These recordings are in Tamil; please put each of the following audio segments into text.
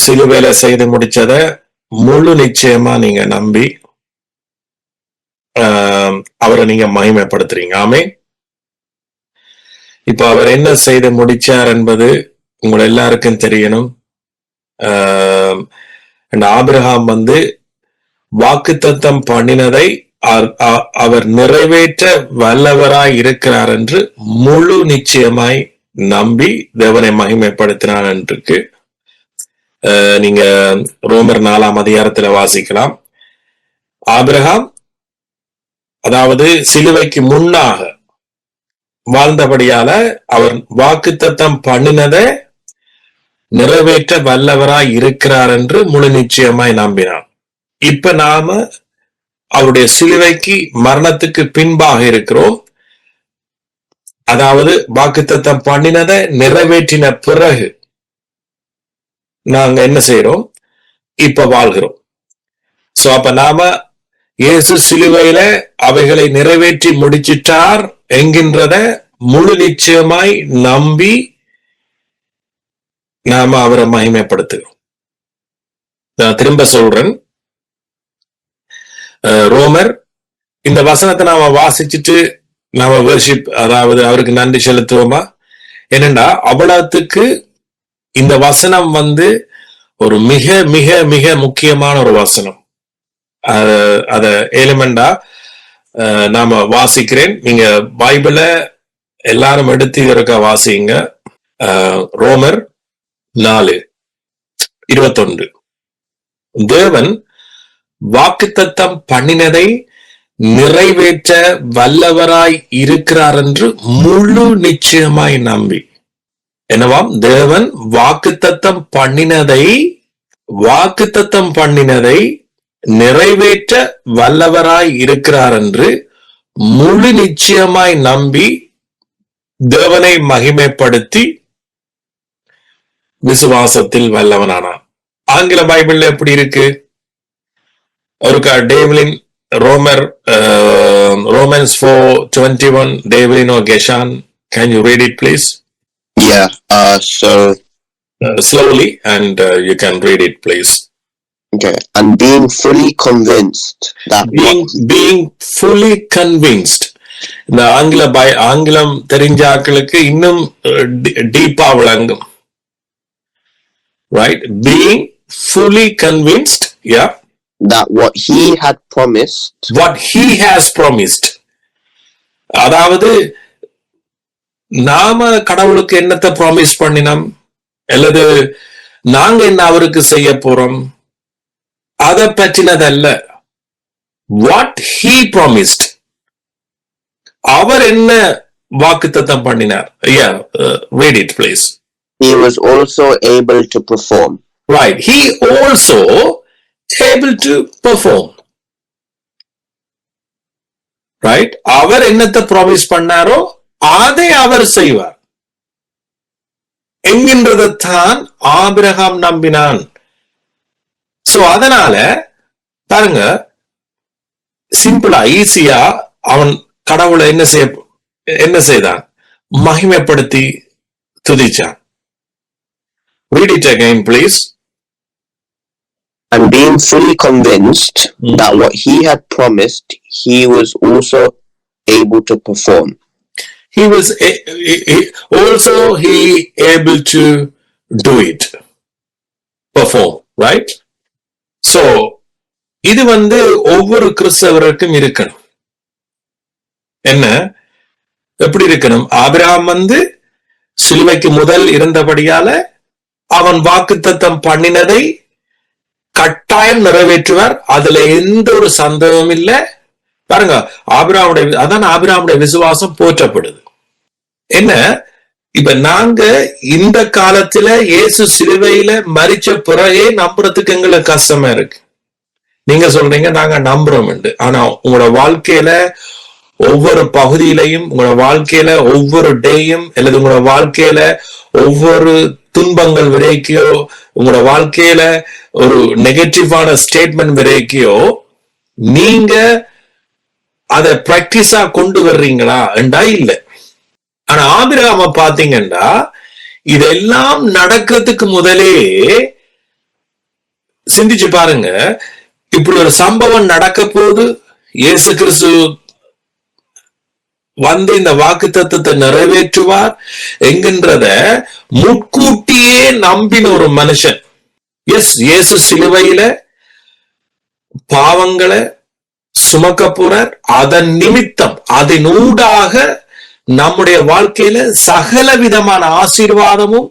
சிலுவையில செய்து முடிச்சத முழு நிச்சயமா நீங்க நம்பி அவரை நீங்க மகிமைப்படுத்துறீங்க. ஆமே. இப்ப அவர் என்ன செய்து முடிச்சார் என்பது உங்களை எல்லாருக்கும் தெரியணும். ஆபிரகாம் வாக்குத்தத்தம் பண்ணினதை அவர் நிறைவேற்ற வல்லவராய் இருக்கிறார் என்று முழு நிச்சயமாய் நம்பி தேவனை மகிமைப்படுத்தினார் என்று நீங்க ரோமர் 4ஆம் அதிகாரத்துல வாசிக்கலாம். ஆபிரகாம் அதாவது சிலுவைக்கு முன்னாக வாழ்ந்தபடியால அவர் வாக்குத்தத்தம் பண்ணினதை நிறைவேற்ற வல்லவராய் இருக்கிறார் என்று முழு நிச்சயமாய் நம்பினார். இப்ப நாம அவருடைய சிலுவைக்கு மரணத்துக்கு பின்பாக இருக்கிறோம். அதாவது வாக்குத்தத்தம் பண்ணினதை நிறைவேற்றின பிறகு நாங்க என்ன செய்யறோம்? இப்ப வாழ்கிறோம். சோ அப்ப நாம இயேசு சிலுவையில அவைகளை நிறைவேற்றி முடிச்சிட்டார் என்கின்றத முழு நிச்சயமாய் நம்பி நாம அவரை மகிமைப்படுத்துகிறோம். நான் திரும்ப சொல்றேன், ரோமர் இந்த வசனத்தை நாம வாசிச்சுட்டு நாம வர்ஷிப், அதாவது அவருக்கு நன்றி செலுத்துவோமா? என்னண்டா அவ்வளவுக்கு இந்த வசனம் ஒரு மிக மிக மிக முக்கியமான ஒரு வசனம். அத எலிமெண்டா நாம வாசிக்கிறேன். நீங்க பைபிள எல்லாரும் எடுத்து இருக்க வாசிங்க. ரோமர் 4:21. தேவன் வாக்குத்தத்தம் பண்ணினதை நிறைவேற்ற வல்லவராய் இருக்கிறார் என்று முழு நிச்சயமாய் நம்பி. என்னவாம்? தேவன் வாக்குத்தத்தம் பண்ணினதை நிறைவேற்ற வல்லவராய் இருக்கிறார் என்று முழு நிச்சயமாய் நம்பி தேவனை மகிமைப்படுத்தி விசுவாசத்தில் வல்லவனானான். ஆங்கில பைபிள்ல எப்படி இருக்கு? ஒருக்கா டேவிலின் Romans 4:21, Devlin or Geshan, can you read it please? Yeah, so slowly and you can read it please. Okay, and being fully convinced that being fully convinced. இந்த ஆங்கிலம் தெரிஞ்ச ஆட்களுக்கு இன்னும் டீப்பா விளங்கும். Right? Being fully convinced, yeah, that what he has promised. அதாவது நாம கடவுளுக்கு என்னத்தை ப்ராமிஸ் பண்ணினோம், அல்லது நாங்க என்ன அவருக்கு செய்ய போறோம், அதை பற்றினதல்ல. What he promised, அவர் என்ன வாக்குத்தத்தம் பண்ணினார். Yeah, read it please. He was also able to perform. Right, he also able to perform. Right, அவர் என்னத்தை ப்ராமிஸ் பண்ணாரோ அதை அவர் செய்வார் என்கின்றதான் ஆபிரகாம் நம்பினான். சோ அதனால பாருங்க, சிம்பிளா ஈஸியா அவன் கடவுளை என்ன செய்தான்? மகிமைப்படுத்தி துதிச்சான். Read it again please. And being fully convinced that what he had promised, he was also able to perform. He was also able to do it, perform, right? So இது ஒவ்வொரு கிறிஸ்தவருக்கும் இருக்கணும். என்ன எப்படி இருக்கணும்? ஆபிரகாம் சிலுவைக்கு முதல் இருந்தபடியால அவன் வாக்குத்தத்தம் பண்ணினதை கட்டாயம் நிறைவேற்றுவார். அதுல எந்த ஒரு சந்தேகமும் இல்ல. பாருங்க, ஆபிரகாமுடைய விசுவாசம் போற்றப்படுது. என்ன இப்ப நாங்க இந்த காலத்துல இயேசு சிலுவையில மரிச்ச பிறகே நம்புறதுக்கு எங்களுக்கு கஷ்டமா இருக்கு. நீங்க சொல்றீங்க நாங்க நம்புறோம். ஆனா உங்களோட வாழ்க்கையில ஒவ்வொரு பகுதியிலையும், உங்களோட வாழ்க்கையில ஒவ்வொரு டேயும், அல்லது உங்களோட வாழ்க்கையில ஒவ்வொரு துன்பங்கள் வரைக்கோ, உங்களோட வாழ்க்கையில ஒரு நெகட்டிவான ஸ்டேட்மெண்ட் வரைக்கோ நீங்க அதை பிராக்டிஸா கொண்டு வர்றீங்களா என்றா இல்ல. ஆனா ஆபிரகாம பாத்தீங்கன்னா இதெல்லாம் நடக்கிறதுக்கு முதலே சிந்திச்சு பாருங்க, இப்படி ஒரு சம்பவம் நடக்க போது இயேசு கிறிஸ்து வந்து இந்த வாக்குத்தத்தத்தை நிறைவேற்றுவார் என்கின்றத முன்கூட்டியே நம்பின ஒரு மனுஷன். எஸ், இயேசு சிலுவையில பாவங்களை சுமக்க போறார். அதன் நிமித்தம் அதனூடாக நம்முடைய வாழ்க்கையில சகல விதமான ஆசீர்வாதமும்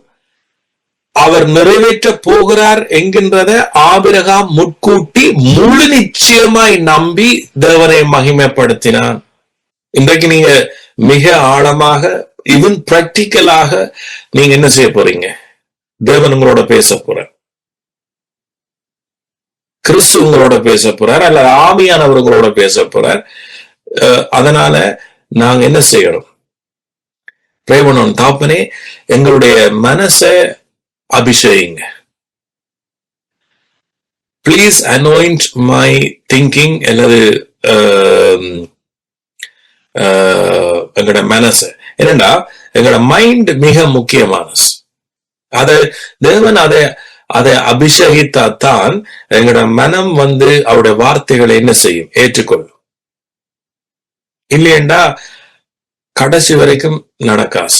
அவர் நிறைவேற்ற போகிறார் என்கின்றத ஆபிரகாம் முன்கூட்டி முழு நிச்சயமாய் நம்பி தேவனை மகிமைப்படுத்தினான். இன்றைக்கு நீங்க மிக ஆழமாக, ஈவன் பிராக்டிக்கலாக நீங்க என்ன செய்ய போறீங்க? தேவன் உங்களோட பேச போறார், கிறிஸ்து உங்களோட பேச போறார், அல்ல ஆவியானவர் உங்களோட பேச போறார். அதனால நாங்க என்ன செய்யணும்? ப்ரே பண்ணணும். தாப்பனே, எங்களுடைய மனசை அபிஷேகிங்க. பிளீஸ் அனாயிண்ட் மை திங்கிங், அல்லது எங்களோட மனசு. என்னண்டா, எங்களோட மைண்ட் மிக முக்கியமானது. தேவன் அதை அபிஷேகித்தான் எங்களோட மனம் வந்து அவருடைய வார்த்தைகளை என்ன செய்யும்? ஏற்றுக்கொள்ளும். இல்லையண்டா கடைசி வரைக்கும் நடக்காது.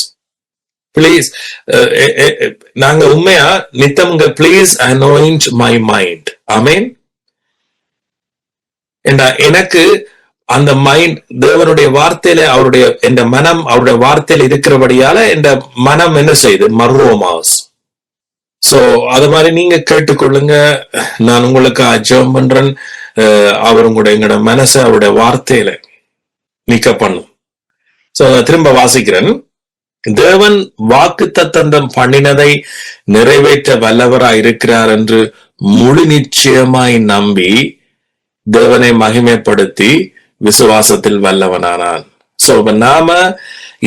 பிளீஸ், நாங்க உண்மையா நித்தம்ங்க, பிளீஸ் அனாயிண்ட் மை மைண்ட். ஆமேன். எனக்கு அந்த மைண்ட் தேவனுடைய வார்த்தையில, அவருடைய என் மனம் அவருடைய வார்த்தையில இருக்கிறபடியால என் மனம் என்ன செய்யுது? மர்வமாஸ். சோ அது மாதிரி நீங்க கேட்டுக்கொள்ளுங்க. நான் உங்களுக்கு ஜெபம் பண்றேன். அவர் உங்களுடைய எங்களோட மனசை அவருடைய வார்த்தையில நிக்க பண்ணும். சோ திரும்ப வாசிக்கிறேன். தேவன் வாக்குத்தத்தம் பண்ணினதை நிறைவேற்ற வல்லவராய் இருக்கிறார் என்று முழு நிச்சயமாய் நம்பி தேவனை மகிமைப்படுத்தி விசுவாசத்தில் வல்லவனானான். சோ நாம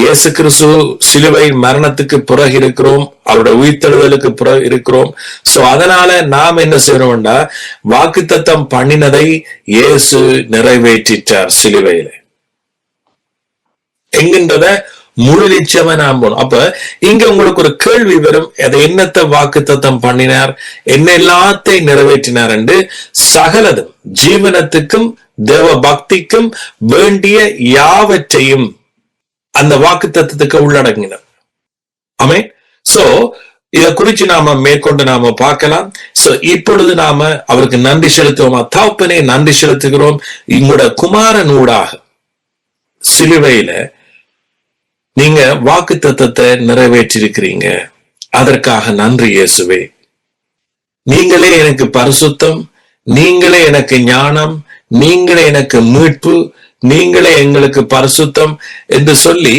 இயேசு கிறிஸ்து சிலுவை மரணத்துக்கு பிறகு இருக்கிறோம், அவருடைய உயிர்த்தெழுதலுக்கு பிறகு இருக்கிறோம். சோ அதனால நாம் என்ன செய்யறோம்னா, வாக்குத்தத்தம் பண்ணினதை இயேசு நிறைவேற்றிட்டார் சிலுவையில என்கின்றத முழு நிச்சயமா நாம் போனோம். அப்ப இங்க உங்களுக்கு ஒரு கேள்வி வரும், அதை என்னத்தை வாக்குத்தத்தம் பண்ணினார், என்ன எல்லாத்தையும் நிறைவேற்றினார் என்று. சகலதும் ஜீவனத்துக்கும் தேவ பக்திக்கும் வேண்டிய யாவற்றையும் அந்த வாக்குத்தத்தத்துக்கு உள்ளடங்கினார். ஆமென். சோ இத குறிச்சு நாம மேற்கொண்டு நாம பார்க்கலாம். சோ இப்பொழுது நாம அவருக்கு நன்றி செலுத்துவோமா? தகப்பனே, நன்றி செலுத்துகிறோம். உங்களோட குமாரன் ஊடாக சிலுவையில நீங்க வாக்குத்தத்தத்தை நிறைவேற்றிருக்கிறீங்க. அதற்காக நன்றி இயேசுவே. நீங்களே எனக்கு பரிசுத்தம், நீங்களே எனக்கு ஞானம், நீங்களே எனக்கு மீட்பு, நீங்களே எங்களுக்கு பரிசுத்தம் என்று சொல்லி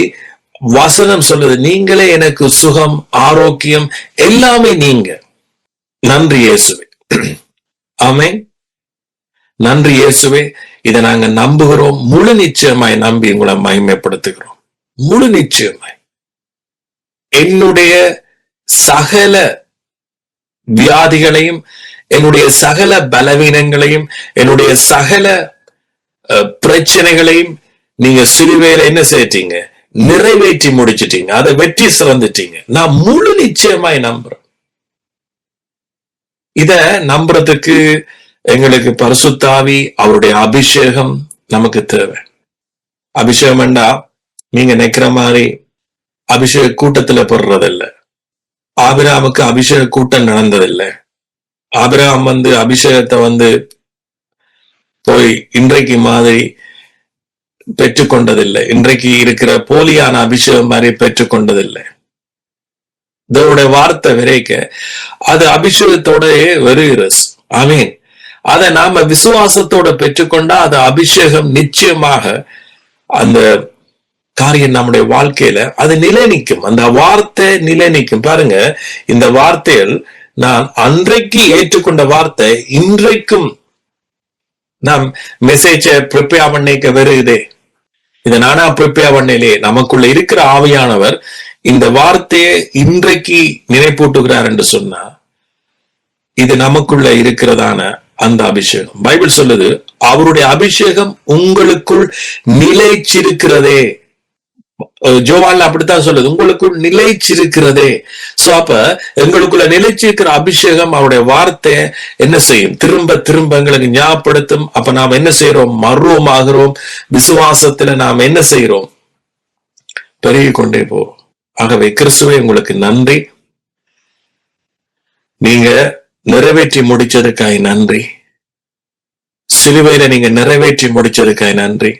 வசனம் சொல்லுது. நீங்களே எனக்கு சுகம், ஆரோக்கியம், எல்லாமே நீங்க. நன்றி இயேசுவே. ஆமென். நன்றி இயேசுவே. இதை நாங்க நம்புகிறோம். முழு நிச்சயமாய் நம்பி உங்களை மகிமைப்படுத்துகிறோம். முழு நிச்சயமாய் என்னுடைய சகல வியாதிகளையும், என்னுடைய சகல பலவீனங்களையும், என்னுடைய சகல பிரச்சனைகளையும் நீங்க சிலுவையில என்ன செய்யட்டீங்க? நிறைவேற்றி முடிச்சிட்டீங்க. அதை வெற்றி சிறந்துட்டீங்க. நான் முழு நிச்சயமாய் நம்புறேன். இத நம்புறதுக்கு எங்களுக்கு பரிசுத்த ஆவி, அவருடைய அபிஷேகம் நமக்கு தேவை. அபிஷேகம் வேண்டா நீங்க நினைக்கிற மாதிரி அபிஷேக கூட்டத்துல போடுறதில்லை. ஆபிரகாமுக்கு அபிஷேக கூட்டம் நடந்ததில்லை. ஆபிரகாம் அபிஷேகத்தை போய் இன்றைக்கு மாதிரி பெற்றுக்கொண்டதில்லை. இன்றைக்கு இருக்கிற போலியான அபிஷேகம் மாதிரி பெற்றுக்கொண்டதில்லை. தேவனுடைய வார்த்தை விரைக்க அது அபிஷேகத்தோட வருகிறது. ஆமீன். அதை நாம விசுவாசத்தோட பெற்றுக்கொண்டா அது அபிஷேகம் நிச்சயமாக அந்த காரியம் நம்முடைய வாழ்க்கையில அது நிலை நிற்கும். அந்த வார்த்தை நிலை நிற்கும். பாருங்க, இந்த வார்த்தைகள் நான் அன்றைக்கு ஏற்றுக்கொண்ட வார்த்தை இன்றைக்கும் நாம் மெசேஜ ப்ரிப்பேர் பண்ணிக்க வருதே. இதை நானா ப்ரிப்பேர் பண்ணலே, நமக்குள்ள இருக்கிற ஆவியானவர் இந்த வார்த்தையை இன்றைக்கு நினைப்பூட்டுகிறார் என்று சொன்னா இது நமக்குள்ள இருக்கிறதான அந்த அபிஷேகம். பைபிள் சொல்லுது, அவருடைய அபிஷேகம் உங்களுக்குள் நிலைச்சிருக்கிறதே. ஜோவான்ல அப்படித்தான் சொல்லுது, உங்களுக்குள் நிலைச்சிருக்கிறதே. சோ அப்ப எங்களுக்குள்ள நிலைச்சிருக்கிற அபிஷேகம் அவருடைய வார்த்தை என்ன செய்யும்? திரும்ப திரும்ப எங்களுக்கு ஞாபகப்படுத்தும். அப்ப நாம் என்ன செய்யறோம்? மர்வமாகிறோம். விசுவாசத்துல நாம் என்ன செய்யறோம்? பெருகி கொண்டே போறோம். ஆகவே கிறிஸ்துவே உங்களுக்கு நன்றி. நீங்க நிறைவேற்றி முடிச்சதுக்காய் நன்றி. சிலுவையில நீங்க நிறைவேற்றி முடிச்சதுக்காய் நன்றி.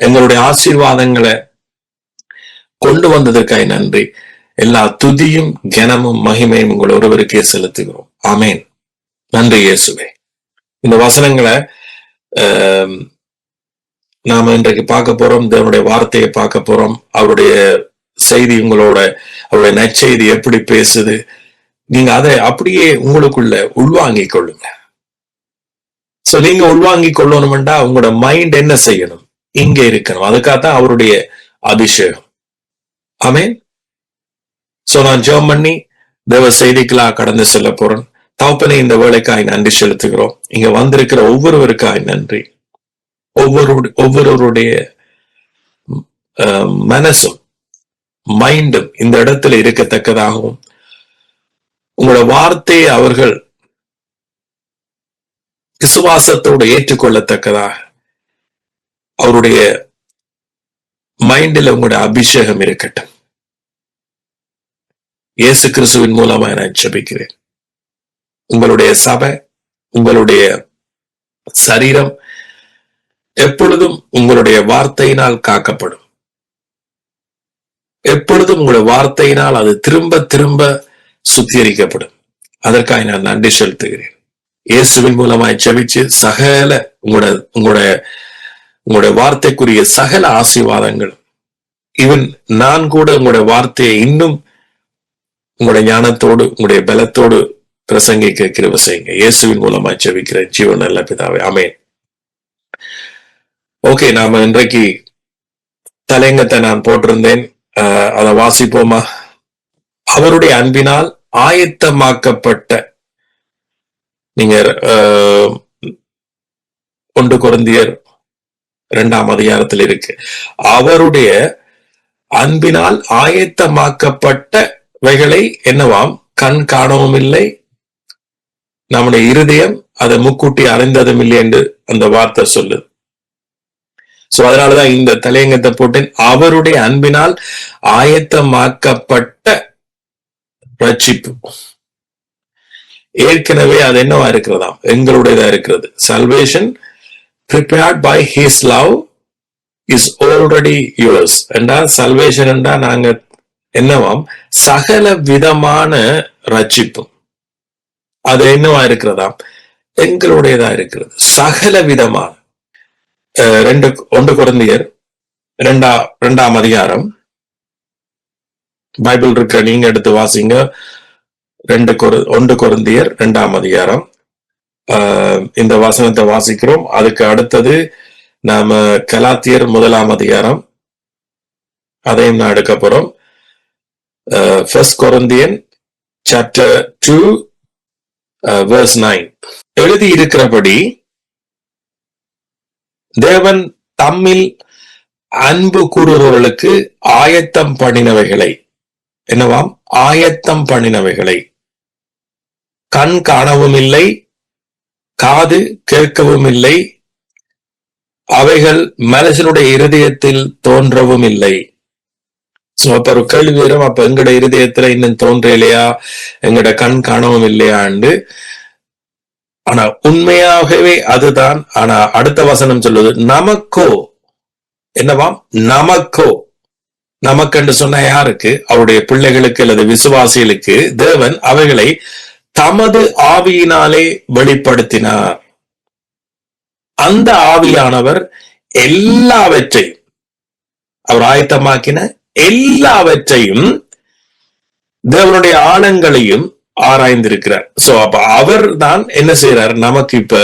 எங்களுடைய ஆசீர்வாதங்களை கொண்டு வந்ததற்காய் நன்றி. எல்லா துதியும் கனமும் மகிமையும் உங்கள் ஒருவருக்கே செலுத்துகிறோம். ஆமேன். நன்றி இயேசுவே. இந்த வசனங்களை நாம இன்றைக்கு பார்க்க போறோம். தேவனுடைய வார்த்தையை பார்க்க போறோம். அவருடைய செய்தி உங்களோட, அவருடைய நற்செய்தி எப்படி பேசுது, நீங்க அதை அப்படியே உங்களுக்குள்ள உள்வாங்கிக் கொள்ளுங்க. சோ நீங்க உள்வாங்கிக் கொள்ளணும்டா உங்களோட மைண்ட் என்ன செய்யணும்? இங்க இருக்கணும். அதுக்காகத்தான் அவருடைய அபிஷேகம். ஆமேன். சோ நான் ஜெபம் பண்ணி தேவ செய்திக்கெல்லாம் கடந்து செல்ல போறேன். தகப்பனே, இந்த வேலைக்காய் நன்றி செலுத்துகிறோம். இங்க வந்திருக்கிற ஒவ்வொருவருக்காய் நன்றி. ஒவ்வொருவருடைய மனசும் மைண்டும் இந்த இடத்துல இருக்கத்தக்கதாகவும் உங்களோட வார்த்தையை அவர்கள் விசுவாசத்தோடு ஏற்றுக்கொள்ளத்தக்கதாக அவருடைய மைண்டில் உங்களுடைய அபிஷேகம் இருக்கட்டும். இயேசு கிறிஸ்துவின் மூலமா நான் ஜெபிக்கிறேன். உங்களுடைய சபை, உங்களுடைய சரீரம் எப்பொழுதும் உங்களுடைய வார்த்தையினால் காக்கப்படும். எப்பொழுதும் உங்களுடைய வார்த்தையினால் அது திரும்ப திரும்ப சுத்திகரிக்கப்படும். அதற்காக நான் நன்றி செலுத்துகிறேன். இயேசுவின் மூலமாய் ஜெபிச்சு சகல உங்களுடைய வார்த்தைக்குரிய சகல ஆசீர்வாதங்கள், ஈவன் நான் கூட உங்களுடைய வார்த்தையை இன்னும் உங்களுடைய ஞானத்தோடு உங்களுடைய பலத்தோடு பிரசங்கிக்க கிருபை செய்யுங்க. இயேசுவின் மூலமாய் ஜெபிக்கிறேன் ஜீவன் நல்ல பிதாவே. ஆமென். ஓகே, நாம இன்றைக்கு தலையங்கத்தை நான் போட்டிருந்தேன். அதை வாசிப்போமா? அவருடைய அன்பினால் ஆயத்தமாக்கப்பட்ட, நீங்க 1 கொரிந்தியர் 2ஆம் அதிகாரத்தில் இருக்கு. அவருடைய அன்பினால் ஆயத்தமாக்கப்பட்டவைகளை என்னவாம்? கண் காணவும் இல்லை, நம்முடைய இருதயம் அதை முக்கூட்டி அறிந்ததும் இல்லை என்று அந்த வார்த்தை சொல்லுது. சோ அதனாலதான் இந்த தலையங்கத்தை போட்டேன். அவருடைய அன்பினால் ஆயத்தமாக்கப்பட்ட ரட்சிப்பு. ஏற்கனவே அது என்னவா இருக்கிறதாம்? எங்களுடையதா இருக்கிறது. Salvation prepared by his love is already yours. என்றா சல்வேஷன் என்றா நாங்க என்னவாம்? சகல விதமான ரட்சிப்பு. அது என்னவா இருக்கிறதாம்? எங்களுடையதா இருக்கிறது. சகல விதமான 1 கொரிந்தியர் 2ஆம் அதிகாரம், பைபிள் இருக்க நீங்க எடுத்து வாசிங்க. 1 கொரிந்தியர் 2ஆம் அதிகாரம், இந்த வசனத்தை வாசிக்கிறோம். அதுக்கு அடுத்தது நாம கலாத்தியர் 1ஆம் அதிகாரம், அதையும் நான் எடுக்க போறோம். 1 Corinthians chapter 2 verse 9. எழுதி இருக்கிறபடி தேவன் தம்மில் அன்பு கூறுபவர்களுக்கு ஆயத்தம் பண்ணினவைகளை, என்னவாம்? ஆயத்தம் பண்ணினவைகளை கண் காணவும் இல்லை, காது கேட்கவும் இல்லை, அவைகள் மனுஷனுடைய இருதயத்தில் தோன்றவும் இல்லை. சோ அப்ப ஒரு கேள்வி வரும், அப்ப எங்கட இருதயத்துல இன்னும் தோன்றலையா, எங்கட கண் காணவும் இல்லையாண்டு. ஆனா உண்மையாகவே அதுதான். ஆனா அடுத்த வசனம் சொல்லுது, நமக்கோ என்னவாம்? நமக்கோ. நமக்கு சொன்ன யாருக்கு? அவருடைய பிள்ளைகளுக்கு அல்லது விசுவாசிகளுக்கு தேவன் அவைகளை தமது ஆவியினாலே வெளிப்படுத்தினார். அந்த ஆவியானவர் எல்லாவற்றையும், அவர் ஆயத்தமாக்கின எல்லாவற்றையும், தேவனுடைய ஆழங்களையும் ஆராய்ந்திருக்கிறார். சோ அப்ப அவர் தான் என்ன செய்யறார்? நமக்கு இப்ப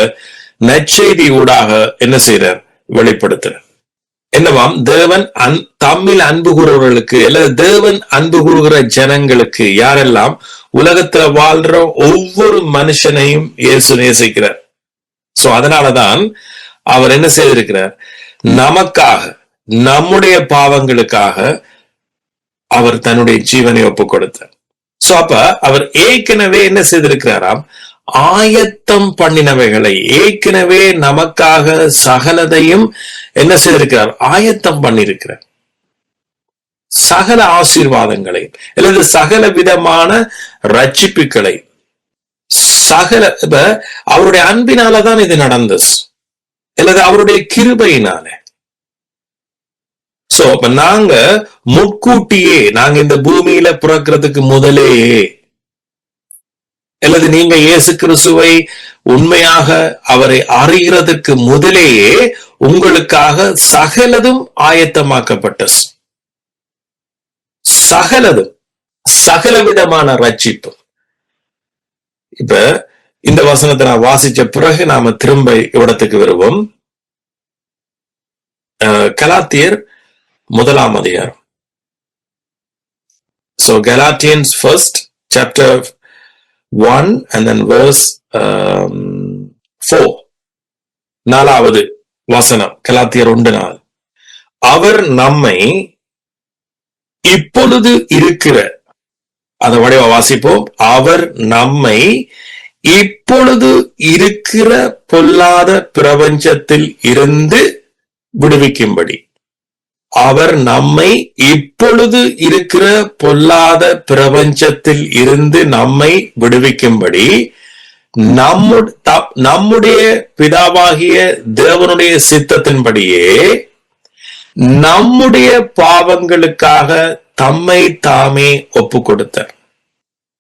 நற்செய்தி ஊடாக என்ன செய்யறார்? வெளிப்படுத்துறார். என்னவாம்? தேவன் தம்மில் அன்பு கூறுவர்களுக்கு, அல்லது தேவன் அன்பு கூறுகிற ஜனங்களுக்கு, யாரெல்லாம் உலகத்துல வாழ்ற ஒவ்வொரு மனுஷனையும் இயேசு நேசிக்கிறார். சோ அதனாலதான் அவர் என்ன செய்திருக்கிறார்? நமக்காக நம்முடைய பாவங்களுக்காக அவர் தன்னுடைய ஜீவனை ஒப்பு கொடுத்தார். சோ அப்ப அவர் ஏற்கனவே என்ன செய்திருக்கிறாராம், ஆயத்தம் பண்ணினவைகளை ஏற்கனவே நமக்காக சகலதையும் என்ன செய்திருக்கிறார், ஆயத்தம் பண்ணிருக்கிறார். சகல ஆசீர்வாதங்களை அல்லது சகல விதமான ரட்சிப்புகளை சகல அவருடைய அன்பினாலதான் இது நடந்தது, அல்லது அவருடைய கிருபையினால. சோ அப்ப நாங்க முன்கூட்டியே, நாங்க இந்த பூமியில பிறக்கிறதுக்கு முதலேயே, அல்லது நீங்க இயேசு கிறிஸ்துவை உண்மையாக அவரை அறிகிறதுக்கு முதலேயே உங்களுக்காக சகலதும் ஆயத்தமாக்கப்பட்டது. சகலதும், சகல விதமான ரட்சிப்பு. இப்ப இந்த வசனத்தை நான் வாசிச்ச பிறகு நாம திரும்ப இடத்துக்கு வருவோம். கலாத்தியர் 1 அதிகாரம். So Galatians 1st chapter 1 and then verse 4. 4வது வசனம், கலாத்தியர் 1:4. அவர் நம்மை இப்பொழுது இருக்கிற, அதை வடிவ வாசிப்போம். அவர் நம்மை இப்பொழுது இருக்கிற பொல்லாத பிரபஞ்சத்தில் இருந்து விடுவிக்கும்படி, அவர் நம்மை இப்பொழுது இருக்கிற பொல்லாத பிரபஞ்சத்தில் இருந்து நம்மை விடுவிக்கும்படி நம்முடைய பிதாவாகிய தேவனுடைய சித்தத்தின்படியே நம்முடைய பாவங்களுக்காக தம்மை தாமே ஒப்பு கொடுத்தார்.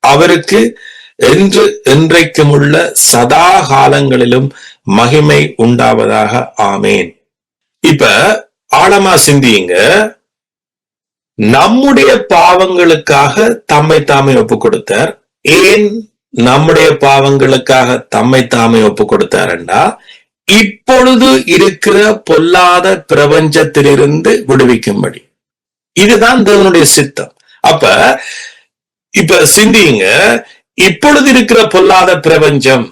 அவருக்கு என்று என்றைக்கும் உள்ள சதா காலங்களிலும் மகிமை உண்டாவதாக. ஆமேன். இப்ப ஆழமா சிந்தியுங்க. நம்முடைய பாவங்களுக்காக தம்மை தாமே ஒப்பு கொடுத்தார். ஏன் நம்முடைய பாவங்களுக்காக தம்மை தாமே ஒப்பு கொடுத்தாருண்டா, இப்பொழுது இருக்கிற பொல்லாத பிரபஞ்சத்திலிருந்து விடுவிக்கும்படி. இதுதான் தேவனுடைய சித்தம். அப்ப இப்ப சிந்தியுங்க, இப்பொழுது இருக்கிற பொல்லாத பிரபஞ்சம்,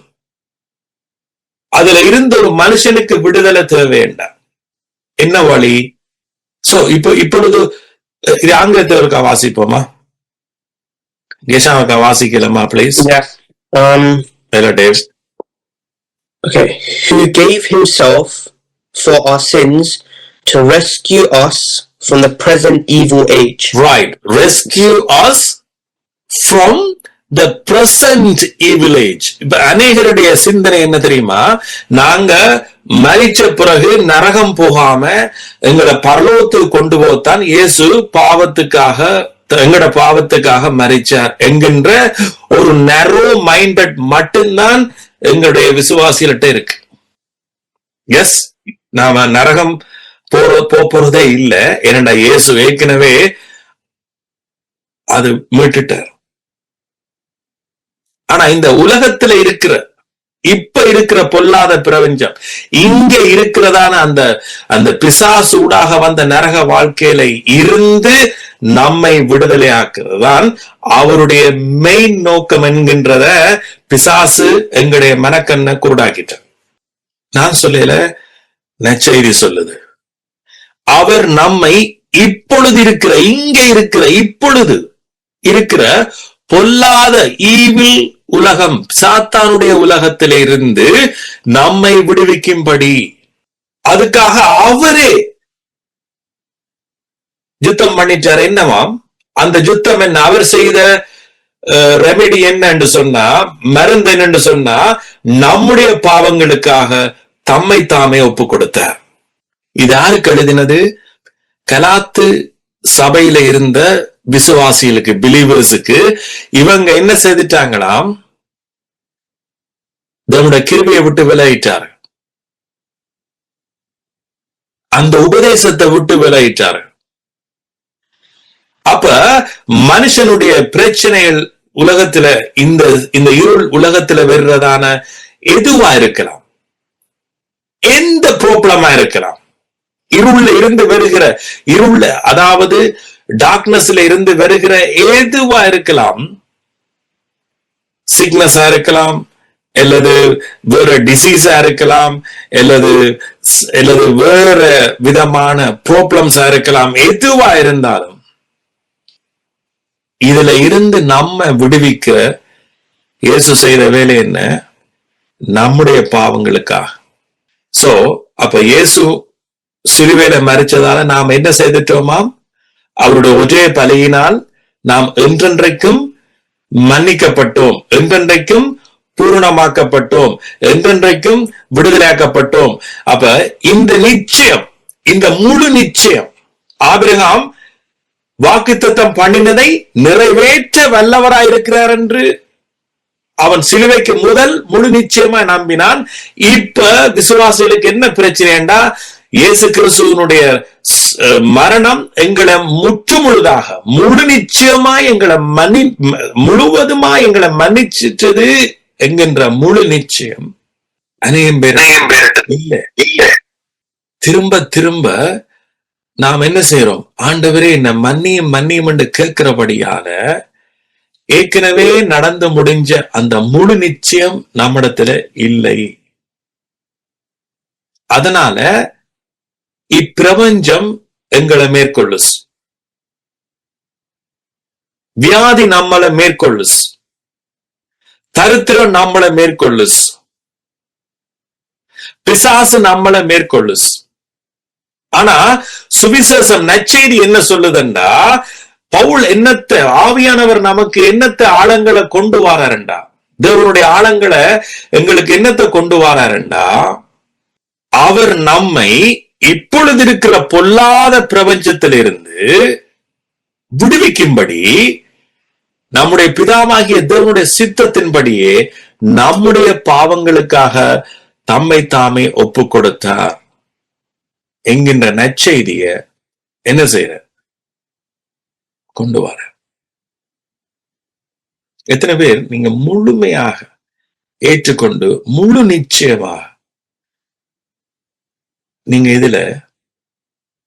அதுல இருந்து ஒரு மனுஷனுக்கு விடுதலை தேவைண்டா, என்ன வழி? சோ இப்பொழுது இது ஆங்கிலத்தில் இருக்கா, வாசிப்போமா? கேஷாவுக்கா வாசிக்கலாமா please? Relatives. Okay. Who gave himself for our sins to rescue us from the present evil age. Right. Rescue us from the present evil age. இப்ப அநேகருடைய சிந்தனை என்ன தெரியுமா? நாங்க மரிச்ச பிறகு நரகம் போகாம எங்களை பரலோகத்துக்கு கொண்டு போத்தான் இயேசு பாவத்துக்காக, எங்கட பாவத்துக்காக மரிச்சார் என்கின்ற ஒரு நெரோ மைண்டட் மட்டும்தான் எங்களுடைய விசுவாசிகிட்ட இருக்கு. எஸ், நாம நரகம் போறதே இல்ல, ஏனண்டா இயேசு ஏற்கனவே அது மீட்டுட்டார். ஆனா இந்த உலகத்துல இருக்கிற, இப்ப இருக்கிற பொல்லாத பிரபஞ்சம், இங்க இருக்கிறதான அந்த பிசாசு ஊடாக வந்த நரக வாழ்க்கையில இருந்து நம்மை விடுதலை ஆக்குறது தான் அவருடைய மெயின் நோக்கம் என்கின்றத பிசாசு எங்களுடைய மனக்கண்ணை குருடாக்கிட்டார். நான் சொல்லல, நற்செய்தி சொல்லுது. அவர் நம்மை இப்பொழுது இருக்கிற, இங்க இருக்கிற, இப்பொழுது இருக்கிற பொல்லாத ஈவில் உலகம், சாத்தானுடைய உலகத்தில இருந்து நம்மை விடுவிக்கும்படி, அதுக்காக அவரே யுத்தம் பண்ணிட்டார். என்னவாம் அந்த யுத்தம்? என்ன அவர் செய்த ரெமெடி என்ன என்று சொன்னா, மருந்து என்னன்னு சொன்னா, நம்முடைய பாவங்களுக்காக தம்மை தாமே ஒப்பு கொடுத்தார். இது யாருக்கு எழுதினது? கலாத்து சபையில இருந்த விசுவாசிகளுக்கு, பிலீவர்ஸுக்கு. இவங்க என்ன செய்துட்டாங்களாம்? தேவனுடைய கிருபையை விட்டு விலகிட்டார், அந்த உபதேசத்தை விட்டு விலகிட்டார். அப்ப மனுஷனுடைய பிரச்சனைகள் உலகத்துல, இந்த இருள் உலகத்துல வருறதான எதுவா இருக்கலாம், எந்த ப்ராப்ளமா இருக்கலாம், இருள்ல இருந்து வருகிற, இருள்ல அதாவது டார்க்னஸ்ல இருந்து வருகிற எதுவா இருக்கலாம், சிக்னஸா இருக்கலாம், அல்லது வேற டிசீஸா இருக்கலாம், அல்லது வேற விதமான ப்ராப்ளம்ஸா இருக்கலாம். எதுவா இருந்தாலும் இதுல இருந்து நம்ம விடுவிக்க இயேசு செய்த வேலை என்ன? நம்முடைய பாவங்களுக்காக. சோ அப்ப இயேசு சிலுவையில மரிச்சதால நாம் என்ன செய்துட்டோமாம்? அவருடைய ஒரே பலியினால் நாம் என்றென்றைக்கும் மன்னிக்கப்பட்டோம், என்றென்றைக்கும் பூரணமாக்கப்பட்டோம், என்றென்றைக்கும் விடுதலையாக்கப்பட்டோம். அப்ப இந்த நிச்சயம், இந்த முழு நிச்சயம், ஆபிரகாம் வாக்குத்தத்தம் பண்ணினதை நிறைவேற்ற வல்லவராயிருக்கிறார் என்று அவன் சிலுவைக்கு முதல் முழு நிச்சயமா நம்பினான். இப்ப விசுவாசிகளுக்கு என்ன பிரச்சனைண்டா, இயேசு கிறிஸ்துவனுடைய மரணம் எங்களை முற்றுமுழுதாக முழு நிச்சயமா எங்களை முழுவதுமா எங்களை மன்னிச்சிட்டது என்கின்ற முழு நிச்சயம் அநேகம் பேர் இல்ல. திரும்ப திரும்ப நாம் என்ன செய்யறோம்? ஆண்டவரே என்ன மன்னியும் மன்னியும் என்று கேட்கிறபடியால ஏற்கனவே நடந்து முடிஞ்ச அந்த முழு நிச்சயம் நம்மிடத்துல இல்லை. அதனால இப்பிரபஞ்சம் எங்களை மேற்கொள்ளு, வியாதி நம்மளை மேற்கொள்ளு, தரித்திரம் நம்மளை மேற்கொள்ளு, பிசாசு நம்மளை மேற்கொள்ளு. ஆனா சுவிசேஷம் நற்செய்தி என்ன சொல்லுதுண்டா, பவுல் என்னத்தை, ஆவியானவர் நமக்கு என்னத்தை ஆழங்களை கொண்டு வாராருண்டா, தேவனுடைய ஆழங்களை எங்களுக்கு என்னத்தை கொண்டு வாராருண்டா, அவர் நம்மை இப்பொழுது இருக்கிற பொல்லாத பிரபஞ்சத்திலிருந்து விடுவிக்கும்படி நம்முடைய பிதாவாகிய தேவனுடைய சித்தத்தின்படியே நம்முடைய பாவங்களுக்காக தம்மை தாமே ஒப்பு கொடுத்தார் என்கின்ற நற்செய்திய என்ன செய்யற? கொண்டு வர. எத்தனை பேர் நீங்க முழுமையாக ஏற்றுக்கொண்டு முழு நிச்சயமாக நீங்க இதுல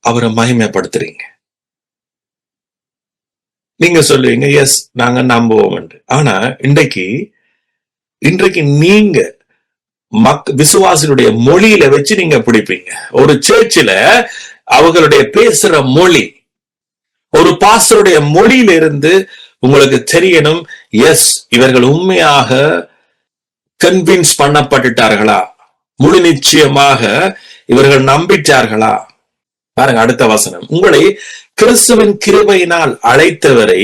அவரை மகிமைப்படுத்துறீங்க? நீங்க சொல்லுவீங்க எஸ் நாங்க நம்புவோம் என்று. ஆனா இன்றைக்கு நீங்க விசுவாசிகளுடைய மொழியில வச்சு நீங்க பிடிப்பீங்க. ஒரு சர்ச்சில் அவர்களுடைய பேசுற மொழி, ஒரு பாஸ்டருடைய மொழியில இருந்து உங்களுக்கு தெரியணும், எஸ் இவர்கள் உண்மையாக கன்வின்ஸ் பண்ணப்பட்டுட்டார்களா, முழு நிச்சயமாக இவர்கள் நம்பிட்டார்களா. பாருங்க அடுத்த வசனம், உங்களை கிறிஸ்துவின் கிருபையினால் அழைத்தவரை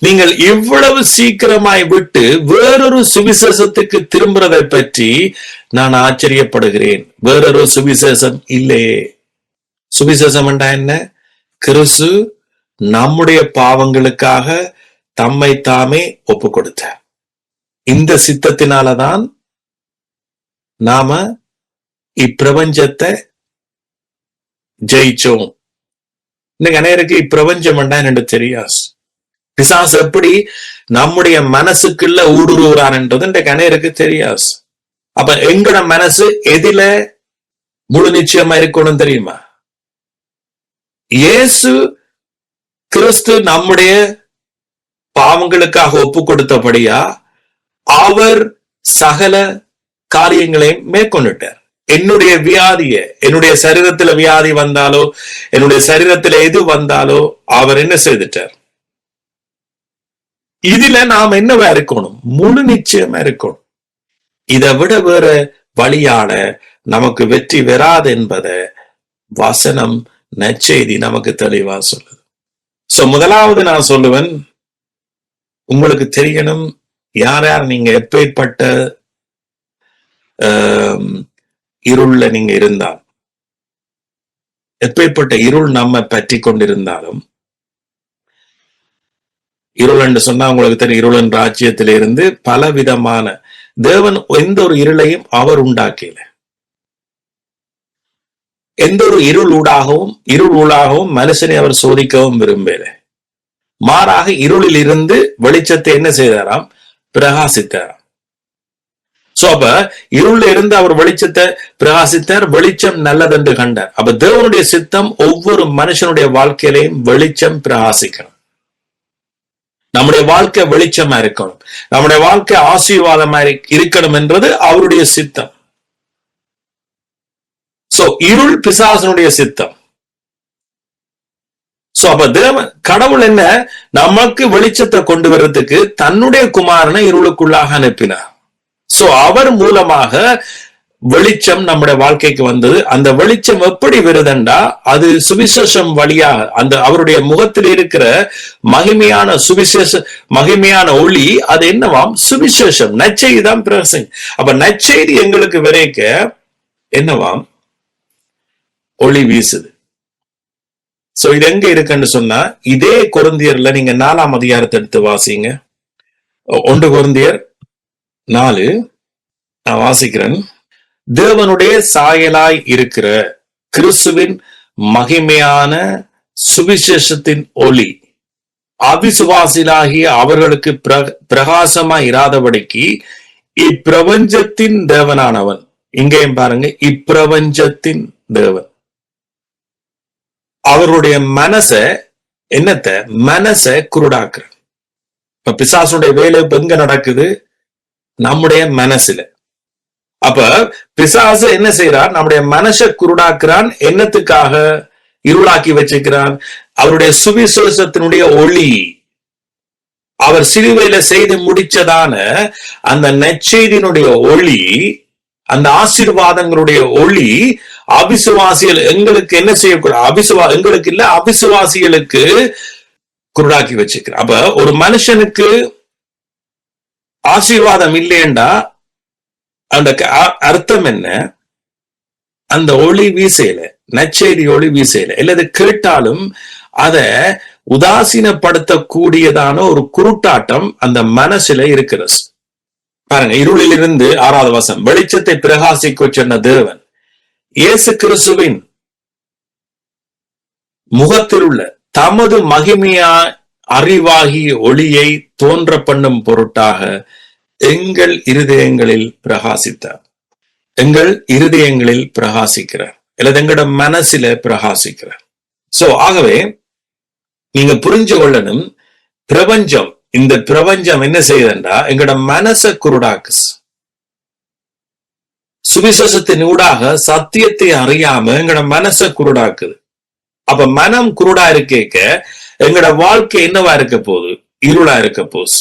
நீங்கள் இவ்வளவு சீக்கிரமாய் விட்டு வேறொரு சுவிசேஷத்துக்கு திரும்புறதை பற்றி நான் ஆச்சரியப்படுகிறேன். வேறொரு சுவிசேஷம் இல்லையே. சுவிசேஷம் என்றா என்ன? கிறிஸ்து நம்முடைய பாவங்களுக்காக தம்மை தாமே ஒப்பு கொடுத்தார். இந்த சித்தத்தினாலதான் நாம இப்பிரபஞ்சத்தை ஜெயிச்சோம். இன்னைக்கு அநேருக்கு இப்பிரபஞ்சம் என்று தெரியாது. பிசாசு எப்படி நம்முடைய மனசுக்குள்ள ஊடுருவான் என்றது இன்றைக்கு அநேருக்கு தெரியாது. அப்ப எங்கட மனசு எதில முழு நிச்சயமா இருக்கணும் தெரியுமா? இயேசு கிறிஸ்து நம்முடைய பாவங்களுக்காக ஒப்பு கொடுத்தபடியா அவர் சகல காரியங்களையும் மேற்கொண்டுட்டார். என்னுடைய வியாதிய, என்னுடைய சரீரத்துல வியாதி வந்தாலோ, என்னுடைய சரீரத்துல எது வந்தாலோ அவர் என்ன செய்துட்டார்? இதுல நாம் என்னவா இருக்கணும்? முழு நிச்சயமா இருக்கணும். இதை விட வேற வழியால நமக்கு வெற்றி வராது என்பதை வசனம் நற்செய்தி நமக்கு தெளிவா சொல்லுது. சோ முதலாவது நான் சொல்லுவேன், உங்களுக்கு தெரியணும் யார் யார் நீங்க எப்பேற்பட்ட இருள்ல நீங்க இருந்தால், எப்பேற்பட்ட இருள் நம்ம பற்றி கொண்டிருந்தாலும், இருள் என்று சொன்னா உங்களுக்கு தெரியும், இருளின் ராஜ்யத்திலிருந்து பல விதமான, தேவன் எந்த ஒரு இருளையும் அவர் உண்டாக்கல. எந்த ஒரு இருள் ஊடாகவும் மனுஷனை அவர் சோதிக்கவும் விரும்பல. மாறாக இருளில் இருந்து வெளிச்சத்தை என்ன செய்தாராம்? பிரகாசித்தாராம். சோ அப்ப இருள்ல இருந்து அவர் வெளிச்சத்தை பிரகாசித்தார். வெளிச்சம் நல்லதென்று கண்டார். அப்ப தேவனுடைய சித்தம் ஒவ்வொரு மனுஷனுடைய வாழ்க்கையிலையும் வெளிச்சம் பிரகாசிக்கணும். நம்முடைய வாழ்க்கை வெளிச்சமா இருக்கணும், நம்முடைய வாழ்க்கை ஆசீர்வாதமா இருக்கணும் என்றது அவருடைய சித்தம். சோ இருள் பிசாசனுடைய சித்தம். சோ அப்ப கடவுள் என்ன, நமக்கு வெளிச்சத்தை கொண்டு வர்றதுக்கு தன்னுடைய குமாரனை இருளுக்குள்ளாக அனுப்பினார். சோ அவர் மூலமாக வெளிச்சம் நம்முடைய வாழ்க்கைக்கு வந்தது. அந்த வெளிச்சம் எப்படி வருதுண்டா, அது சுவிசேஷம் வழியாக அந்த அவருடைய முகத்தில் இருக்கிற மகிமையான மகிமையான ஒளி, அது என்னவாம், சுவிசேஷம், நற்செய்தி தான் பிரசங்க. அப்ப நற்செய்தி எங்களுக்கு விரைக்க என்னவாம், ஒளி வீசுது. சோ இது எங்க இருக்குன்னு சொன்னா, இதே கொரிந்தியர்ல நீங்க 4ஆம் அதிகாரத்தை எடுத்து வாசிங்க. 1 கொரிந்தியர் 4 நான் வாசிக்கிறேன். தேவனுடைய சாயலாய் இருக்கிற கிறிஸ்துவின் மகிமையான சுவிசேஷத்தின் ஒளி அவிசுவாசிகளாகிய அவர்களுக்கு பிரகாசமாய் இராதபடிக்கு இப்பிரபஞ்சத்தின் தேவனானவன், இங்கேயும் பாருங்க, இப்பிரபஞ்சத்தின் தேவன் அவருடைய மனசை குருடாக்குற. இப்ப பிசாசுடைய வேலை எங்க நடக்குது, நம்முடைய மனசுல. அப்ப பிசாசு என்ன செய்யறான், நம்முடைய மனசை குருடாக்குறான். என்னத்துக்காக இருளாக்கி வச்சுக்கிறான்? அவருடைய சுவிசேஷத்தினுடைய ஒளி, அவர் சிலுவையில செய்து முடிச்சதான அந்த நற்செய்தியினுடைய ஒளி, அந்த ஆசீர்வாதங்களுடைய ஒளி அவிசுவாசிகள் எங்களுக்கு என்ன செய்யக்கூடாது, எங்களுக்கு இல்ல, அவிசுவாசிகளுக்கு குருடாக்கி வச்சுக்கிறார். அப்ப ஒரு மனுஷனுக்கு ஆசீர்வாதம் இல்லையண்டா அந்த அர்த்தம் என்ன, அந்த ஒளி வீசையில, நற்செய்தி ஒளி வீசையில, இல்லது கேட்டாலும் அதை உதாசீனப்படுத்தக்கூடியதான ஒரு குருட்டாட்டம் அந்த மனசுல இருக்கிறது. பாருங்க, இருளில் இருந்து 6வது வசனம், வெளிச்சத்தை பிரகாசிக்க சொன்ன தேவன் இயேசு கிறிஸ்துவின் முகத்தில் உள்ள தமது மகிமையா அறிவாகிய ஒளியை தோன்ற பண்ணும் பொருட்டாக எங்கள் இருதயங்களில் பிரகாசித்தார். எங்கள் இருதயங்களில் பிரகாசிக்கிறார், அல்லது எங்களோட மனசில பிரகாசிக்கிறார். சோ ஆகவே நீங்க புரிஞ்சு கொள்ளணும், பிரபஞ்சம், இந்த பிரபஞ்சம் என்ன செய்யுதுண்டா, எங்களோட மனசை குருடாக்கு. சுவிசேஷத்தின் ஊடாக சத்தியத்தை அறியாம எங்களோட மனசை குருடாக்குது. அப்ப மனம் குருடா இருக்க எங்களோட வாழ்க்கை என்னவா இருக்க போகுது, இருளா இருக்க போகுது.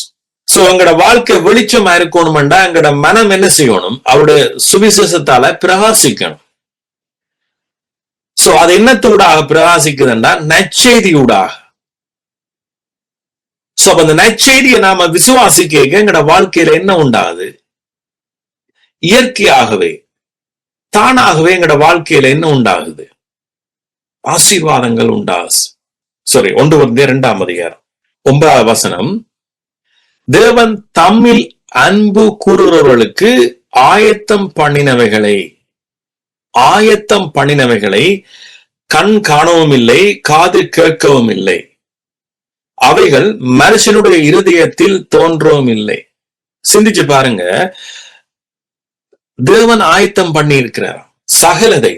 சோ எங்களோட வாழ்க்கை வெளிச்சமா இருக்கணும்டா எங்களோட மனம் என்ன செய்யணும், அவருடைய சுவிசேஷத்தால பிரகாசிக்கணும். சோ அது என்னத்தூடாக பிரகாசிக்குதுண்டா, நற்செய்தியூடாக. சோ அந்த நற்செய்தியை நாம விசுவாசிக்க எங்களோட வாழ்க்கையில என்ன உண்டாகுது, இயற்கையாகவே தானாகவே எங்களோட வாழ்க்கையில என்ன உண்டாகுது, ஆசீர்வாதங்கள் உண்டாகுது. 1 கொரிந்தியர் 2ஆம் அதிகாரம் 9வது வசனம், தேவன் தம்மில் அன்பு கூறுகிறவர்களுக்கு ஆயத்தம் பண்ணினவைகளை கண் காணவும் இல்லை, காது கேட்கவும் இல்லை, அவைகள் மனுஷனுடைய இருதயத்தில் தோன்றவும் இல்லை. சிந்திச்சு பாருங்க, தேவன் ஆயத்தம் பண்ணி இருக்கிறார் சகலதை.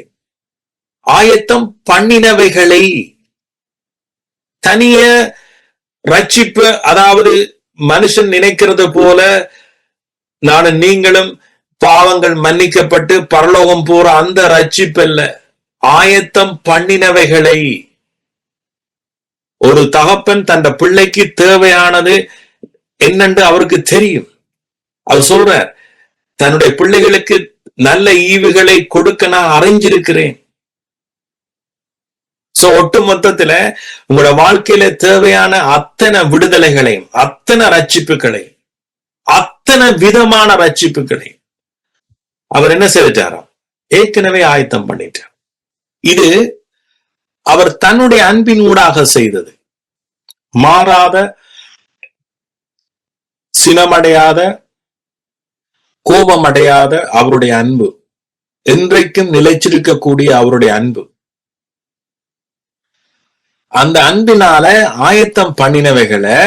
ஆயத்தம் பண்ணினவைகளை, தனிய ரட்சிப்பு, அதாவது மனுஷன் நினைக்கிறது போல நானும் நீங்களும் பாவங்கள் மன்னிக்கப்பட்டு பரலோகம் போற அந்த ரட்சிப்பு அல்ல, ஆயத்தம் பண்ணினவைகளை. ஒரு தகப்பன் தன் பிள்ளைக்கு தேவையானது என்னென்று அவருக்கு தெரியும். அவர் சொல்றார், தன்னுடைய பிள்ளைகளுக்கு நல்ல ஈவுகளை கொடுக்க நான் அறிஞ்சிருக்கிறேன். சோ ஒட்டு மொத்தத்துல உங்களோட வாழ்க்கையில தேவையான அத்தனை விடுதலைகளையும், அத்தனை ரட்சிப்புகளையும், அத்தனை விதமான ரட்சிப்புகளையும் அவர் என்ன செய்தாராம், ஏற்கனவே ஆயத்தம் பண்ணிட்டார். இது அவர் தன்னுடைய அன்பின் ஊடாக செய்தது. மாறாத, சினமடையாத, கோபமடையாத அவருடைய அன்பு, என்றைக்கும் நிலைச்சிருக்கக்கூடிய அவருடைய அன்பு. அந்த அன்பினால ஆயத்தம் பண்ணினவைகளை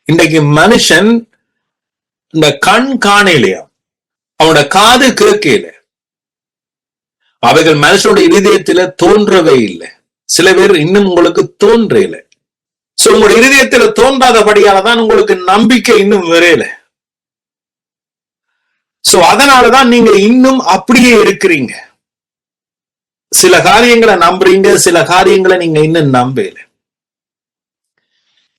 இன்றைக்கு மனுஷன் இந்த கண் காணலையா, அவனோட காது கேட்கல, அவைகள் மனுஷனுடைய இதயத்துல தோன்றவே இல்லை. சில பேர் இன்னும் உங்களுக்கு தோன்றல. சோ உங்களுடைய இருதயத்துல தோன்றாதபடியாலதான் உங்களுக்கு நம்பிக்கை இன்னும் வரையல. சோ அதனாலதான் நீங்க இன்னும் அப்படியே இருக்கிறீங்க. சில காரியங்களை நம்புறீங்க, சில காரியங்களை நீங்க இன்னும் நம்பல.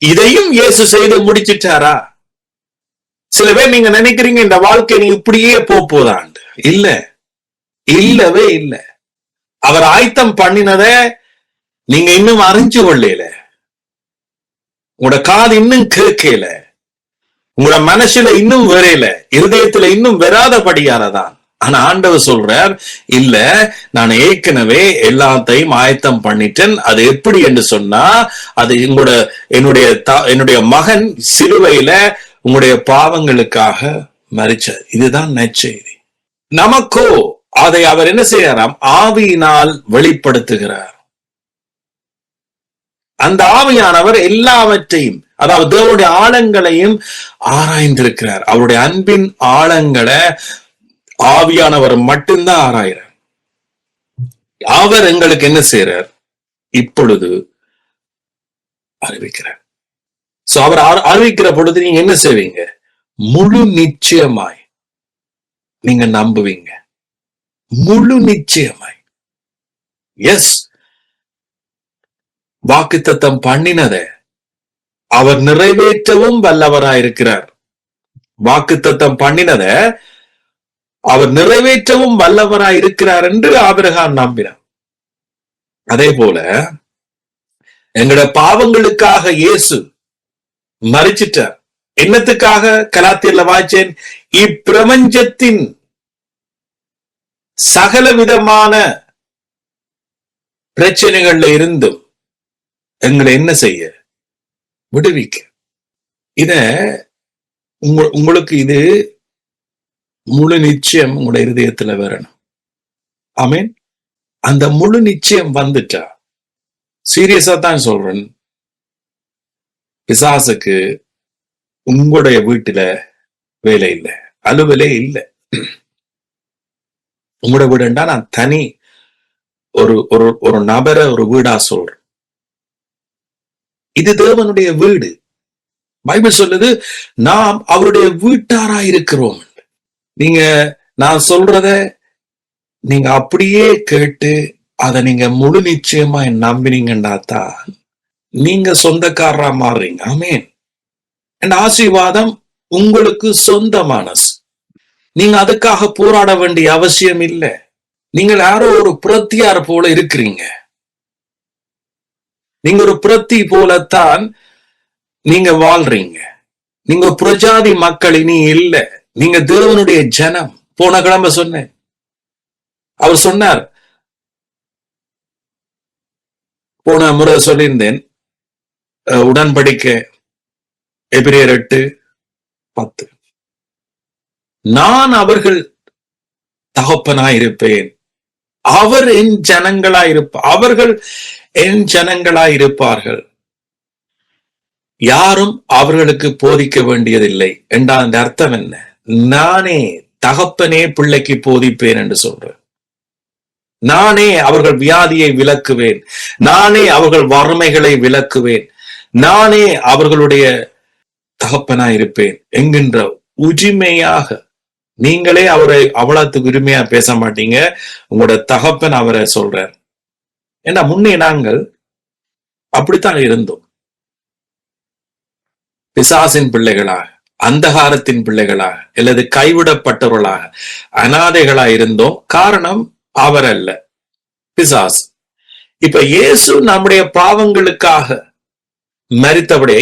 இதையும் இயேசு செய்து முடிச்சிட்டாரா? சில பேர் நீங்க நினைக்கிறீங்க இந்த வாழ்க்கை நீ இப்படியே போதாண்டு. இல்ல, இல்லவே இல்லை. அவர் ஆயத்தம் பண்ணினத நீங்க இன்னும் அறிஞ்சு கொள்ளல. உங்களோட காது இன்னும் கேட்கல, உங்களோட மனசுல இன்னும் வரையல, இருதயத்துல இன்னும் வராதபடியாலதான். ஆனா ஆண்டவர் சொல்றார், இல்ல நான் ஏற்கனவே எல்லாத்தையும் ஆயத்தம் பண்ணிட்டேன். அது எப்படி என்று சொன்னா, அது என்னுடைய மகன் சிலுவையில உங்களுடைய பாவங்களுக்காக மரிச்சார். இதுதான் நற்செய்தி. நமக்கோ அதை அவர் என்ன செய்யறாம்? ஆவியினால் வெளிப்படுத்துகிறார். அந்த ஆவியானவர் எல்லாவற்றையும், அதாவது தேவனுடைய ஆழங்களையும் ஆராய்ந்திருக்கிறார். அவருடைய அன்பின் ஆழங்களை ஆவியானவர் மட்டும்தான் ஆராய்கிறார். அவர் எங்களுக்கு என்ன செய்யறார்? இப்பொழுது அறிவிக்கிறார். சோ அவர் அறிவிக்கிற பொழுது நீங்க என்ன செய்வீங்க? முழு நிச்சயமாய் நீங்க நம்புவீங்க. முழு நிச்சயமாய். எஸ், வாக்குத்தத்தம் பண்ணினத அவர் நிறைவேற்றவும் வல்லவராயிருக்கிறார். வாக்குத்தத்தம் பண்ணினத அவர் நிறைவேற்றவும் வல்லவராயிருக்கிறார் என்று ஆபிரகாம் நம்பினார். அதே போல எங்களோட பாவங்களுக்காக இயேசு மரிச்சிட்டார். என்னத்துக்காக? கலாத்தியர்ல வாய்ச்சேன், இப்பிரபஞ்சத்தின் சகல விதமான பிரச்சனைகள்ல இருந்தும் எங்களை என்ன செய்ய? விடுவிக்க. இத உங்களுக்கு இது முழு நிச்சயம் உங்களோட இருதயத்துல வரணும். ஆமீன். அந்த முழு நிச்சயம் வந்துட்டா, சீரியஸா தான் சொல்றேன், பிசாசுக்கு உங்களுடைய வீட்டுல வேலை இல்லை, அலுவலே இல்லை. உங்களோட வீடுண்டா நான் தனி ஒரு நபரை ஒரு வீடா சொல்றேன். இது தேவனுடைய வீடு. பைபிள் சொல்லுது நாம் அவருடைய வீட்டாரா இருக்கிறோம். நீங்க நான் சொல்றத நீங்க அப்படியே கேட்டு அதை நீங்க முழு நிச்சயமா நம்பினீங்கன்னா தான் நீங்க சொந்தக்காரரா மாறுறீங்க. ஆமீன். அந்த ஆசீர்வாதம் உங்களுக்கு சொந்தமானது. நீங்க அதுக்காக போராட வேண்டிய அவசியம் இல்லை. நீங்கள் யாரோ ஒரு புரத்தியார் போல இருக்கிறீங்க. நீங்க ஒரு புரத்தி போலத்தான் நீங்க வாழ்றீங்க. நீங்க புரஜாதி மக்கள் இனி இல்லை. நீங்க தேவனுடைய ஜனம். போன கிழமை சொன்னேன், அவர் சொன்னார், போன முறை சொல்லியிருந்தேன், உடன்படிக்கை எபிரேயர் 8:10, நான் அவர்கள் தகப்பனாயிருப்பேன், அவர் என் ஜனங்களாயிருப்பார், அவர்கள் என் ஜனங்களாயிருப்பார்கள், யாரும் அவர்களுக்கு போதிக்க வேண்டியதில்லை என்றால் அந்த அர்த்தம் என்ன? நானே தகப்பனே பிள்ளைக்கு போதிப்பேன் என்று சொல்றேன். நானே அவர்கள் வியாதியை விலக்குவேன், நானே அவர்கள் வறுமைகளை விலக்குவேன், நானே அவர்களுடைய தகப்பனாயிருப்பேன் என்கின்ற உரிமையாக. நீங்களே அவரை அவ்வளவுக்கு உரிமையா பேச மாட்டீங்க, உங்களோட தகப்பன் அவரை சொல்றார். ஏன்னா முன்னே நாங்கள் அப்படித்தான் இருந்தோம். பிசாசின் பிள்ளைகளாக, அந்தகாரத்தின் பிள்ளைகளாக, அல்லது கைவிடப்பட்டவர்களாக, அனாதைகளாக இருந்தோம். காரணம் அவர் அல்ல, பிசாசு. இப்ப இயேசு நம்முடைய பாவங்களுக்காக மரித்தபடியே,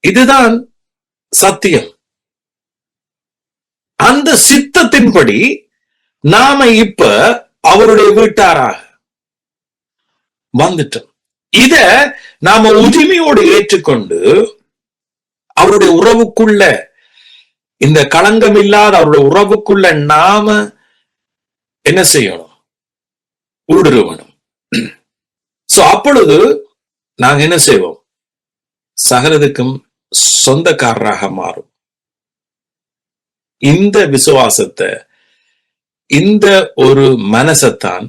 இதுதான் சத்தியம். அந்த சித்தத்தின்படி நாம இப்ப அவருடைய வீட்டாராக வந்துட்டோம். இத நாம உரிமையோடு ஏற்றுக்கொண்டு அவருடைய உறவுக்குள்ள, இந்த களங்கம் இல்லாத அவருடைய உறவுக்குள்ள நாம என்ன செய்யணும்? ஊடுருவணும். சோ அப்பொழுது நாங்க என்ன செய்வோம்? சகலதுக்கும் சொந்தக்காரராக மாறும். இந்த விசுவாசத்தை, இந்த ஒரு மனசத்தான்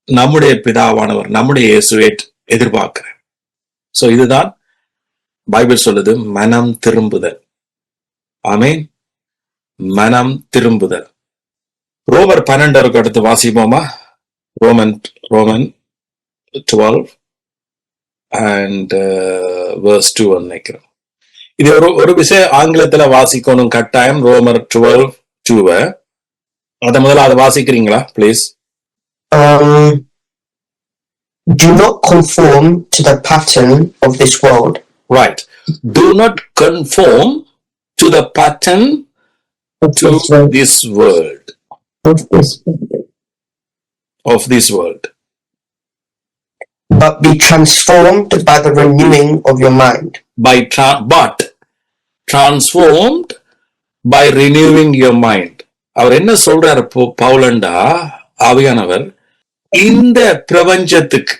நம்முடைய பிதாவானவர், நம்முடைய இயேசு எதிர்பார்க்கிறேன். சோ இதுதான் பைபிள் சொல்லுது, மனம் திரும்புதல். ஆமென். மனம் திரும்புதல். ரோமர் 12 அடுத்து வாசிப்போமா? ரோமன் 12 and verse 2 நினைக்கிறேன். இது ஒரு விஷயம் ஆங்கிலத்துல வாசிக்கணும் கட்டாயம். ரோமர் 12:2 அத முதல்ல அதை வாசிக்கிறீங்களா please? Do not conform to the pattern of this world. Right. Do not conform to the pattern to this world. Of this world. But be transformed by the renewing of your mind. But transformed by renewing your mind. அவர் என்ன சொல்றாரு பவுலண்டா ஆவியானவர்? இந்த பிரபஞ்சத்துக்கு,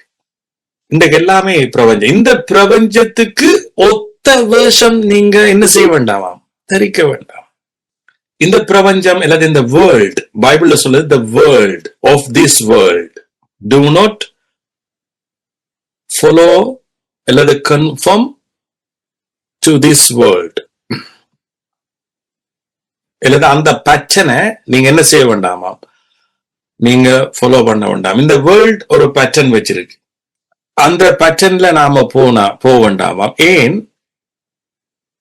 இந்த எல்லாமே பிரபஞ்சம், இந்த பிரபஞ்சத்துக்கு ஒத்த வேஷம் நீங்க என்ன செய்ய வேண்டாமா? தரிக்க வேண்டாம். இந்த பிரபஞ்சம் அல்லது இந்த வேர்ல்ட், பைபிள்ல சொல்லுது the world of this world. Do not follow அல்லது conform to this world. அல்லது அந்த பேட்டர்னை நீங்க என்ன செய்ய வேண்டாமா? நீங்க ஃபாலோ பண்ண வேண்டாம். இந்த வேர்ல்ட் ஒரு பேட்டர்ன் வச்சிருக்கு, அந்த பேட்டர்ன்ல நாம போக வேண்டாமா? ஏன்?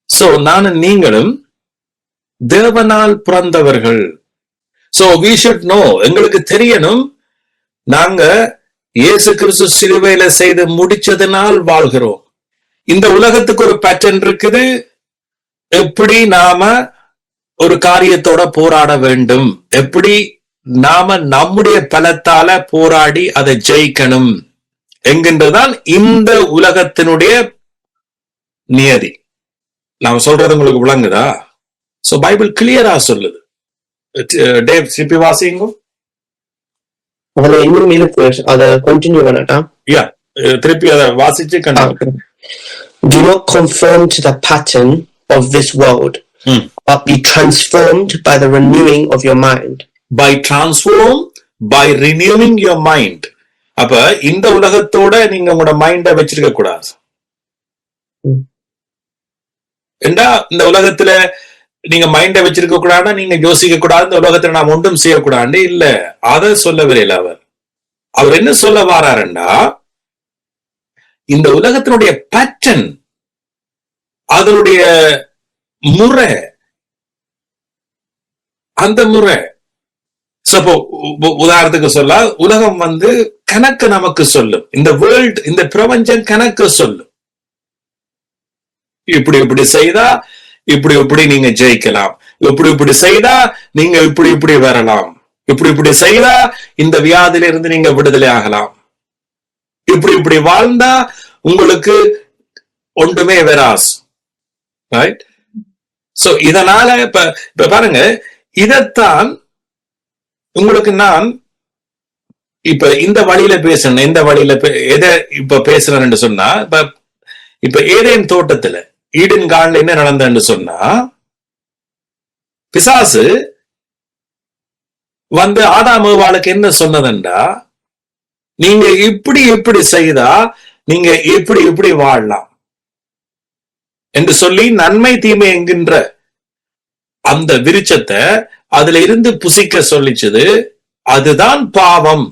சோ நானும் நீங்களும் தேவனால் பிறந்தவர்கள். சோ we should know, எங்களுக்கு தெரியணும், நாங்க இயேசு கிறிஸ்து சிலுவையில செய்து முடிச்சதனால் வாழ்கிறோம். இந்த உலகத்துக்கு ஒரு பேட்டர்ன் இருக்குது, எப்படி நாம ஒரு காரியத்தோட போராட வேண்டும், எப்படி நாம நம்முடைய பலத்தால போராடி அதை ஜெயிக்கணும் என்கின்றதான் இந்த உலகத்தினுடைய நியதி. நாம சொல்றது உங்களுக்கு விளங்குதா? சோ பைபிள் கிளியரா சொல்லுது. டேவ் சிப்பி வாசிங்க. அதுல இன்னும் இருக்கு, அத கண்டினியூ பண்ணட்டா? யா, திருப்பி அதை வாசிச்சு continue. Do not conform to the pattern of this world, but be transformed by the renewing of your mind. By transform, by renewing your mind. அப்ப இந்த உலகத்தோட நீங்க உங்களோட மைண்ட வச்சிருக்க கூடாது. ஏண்டா இந்த உலகத்துல நீங்க மைண்ட வச்சிருக்க கூடாது, நீங்க யோசிக்க கூடாது, இந்த உலகத்துல நாம் ஒன்றும் செய்யக்கூடாது இல்ல, அத சொல்லவில்லை அவர் என்ன சொல்ல வாராருண்டா, இந்த உலகத்தினுடைய பேட்டர்ன், அதனுடைய முறை, அந்த முறை. உதாரணத்துக்கு சொல்ல, உலகம் கணக்கு நமக்கு சொல்லும், இந்த வேர்ல்ட், இந்த பிரபஞ்சம் கணக்கு சொல்லும். இப்படி செய்தா இப்படி நீங்க ஜெயிக்கலாம், இப்படி செய்தா நீங்க இப்படி வரலாம், இப்படி செய்தா இந்த வியாதியிலிருந்து நீங்க விடுதலை ஆகலாம், இப்படி வாழ்ந்தா உங்களுக்கு ஒன்றுமே வராது. ரைட்? சோ இதனால இப்ப பாருங்க, இதத்தான் உங்களுக்கு நான் இப்ப இந்த வழியில பேசணும், இந்த வழியில எதை இப்ப பேசுறேன்னு சொன்னா, இப்ப ஏதேன் தோட்டத்துல, ஈடன் கார்டன்ல என்ன நடந்ததுன்னு சொன்னா, பிசாசு ஆதாம் ஏவாளுக்கு என்ன சொன்னதுண்டா, நீங்க இப்படி செய்தா நீங்க இப்படி வாழலாம் என்று சொல்லி நன்மை தீமை என்கின்ற அந்த விருட்சத்தை அதுல இருந்து புசிக்க சொல்லிச்சது. அதுதான் பாவம்.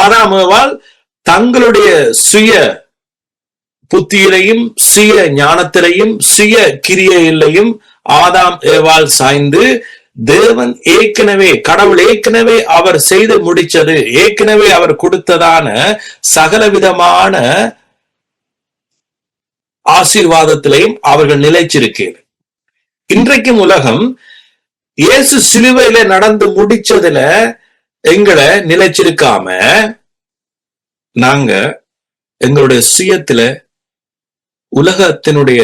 ஆதாம் ஏவாள் தங்களுடைய சுய புத்தியிலையும் சுய ஞானத்திலையும் சுய கிரியையிலையும் ஆதாம் ஏவாள் சாய்ந்து, தேவன் கடவுள் ஏற்கனவே அவர் செய்து முடிச்சது, ஏற்கனவே அவர் கொடுத்ததான சகலவிதமான ஆசீர்வாதத்திலையும் அவர்கள் நிலைச்சிருக்கிறார். இன்றைக்கும் உலகம் இயேசு சிலுவையில நடந்து முடிச்சதுல எங்களை நிலைச்சிருக்காம, நாங்க எங்களுடைய சுயத்துல, உலகத்தினுடைய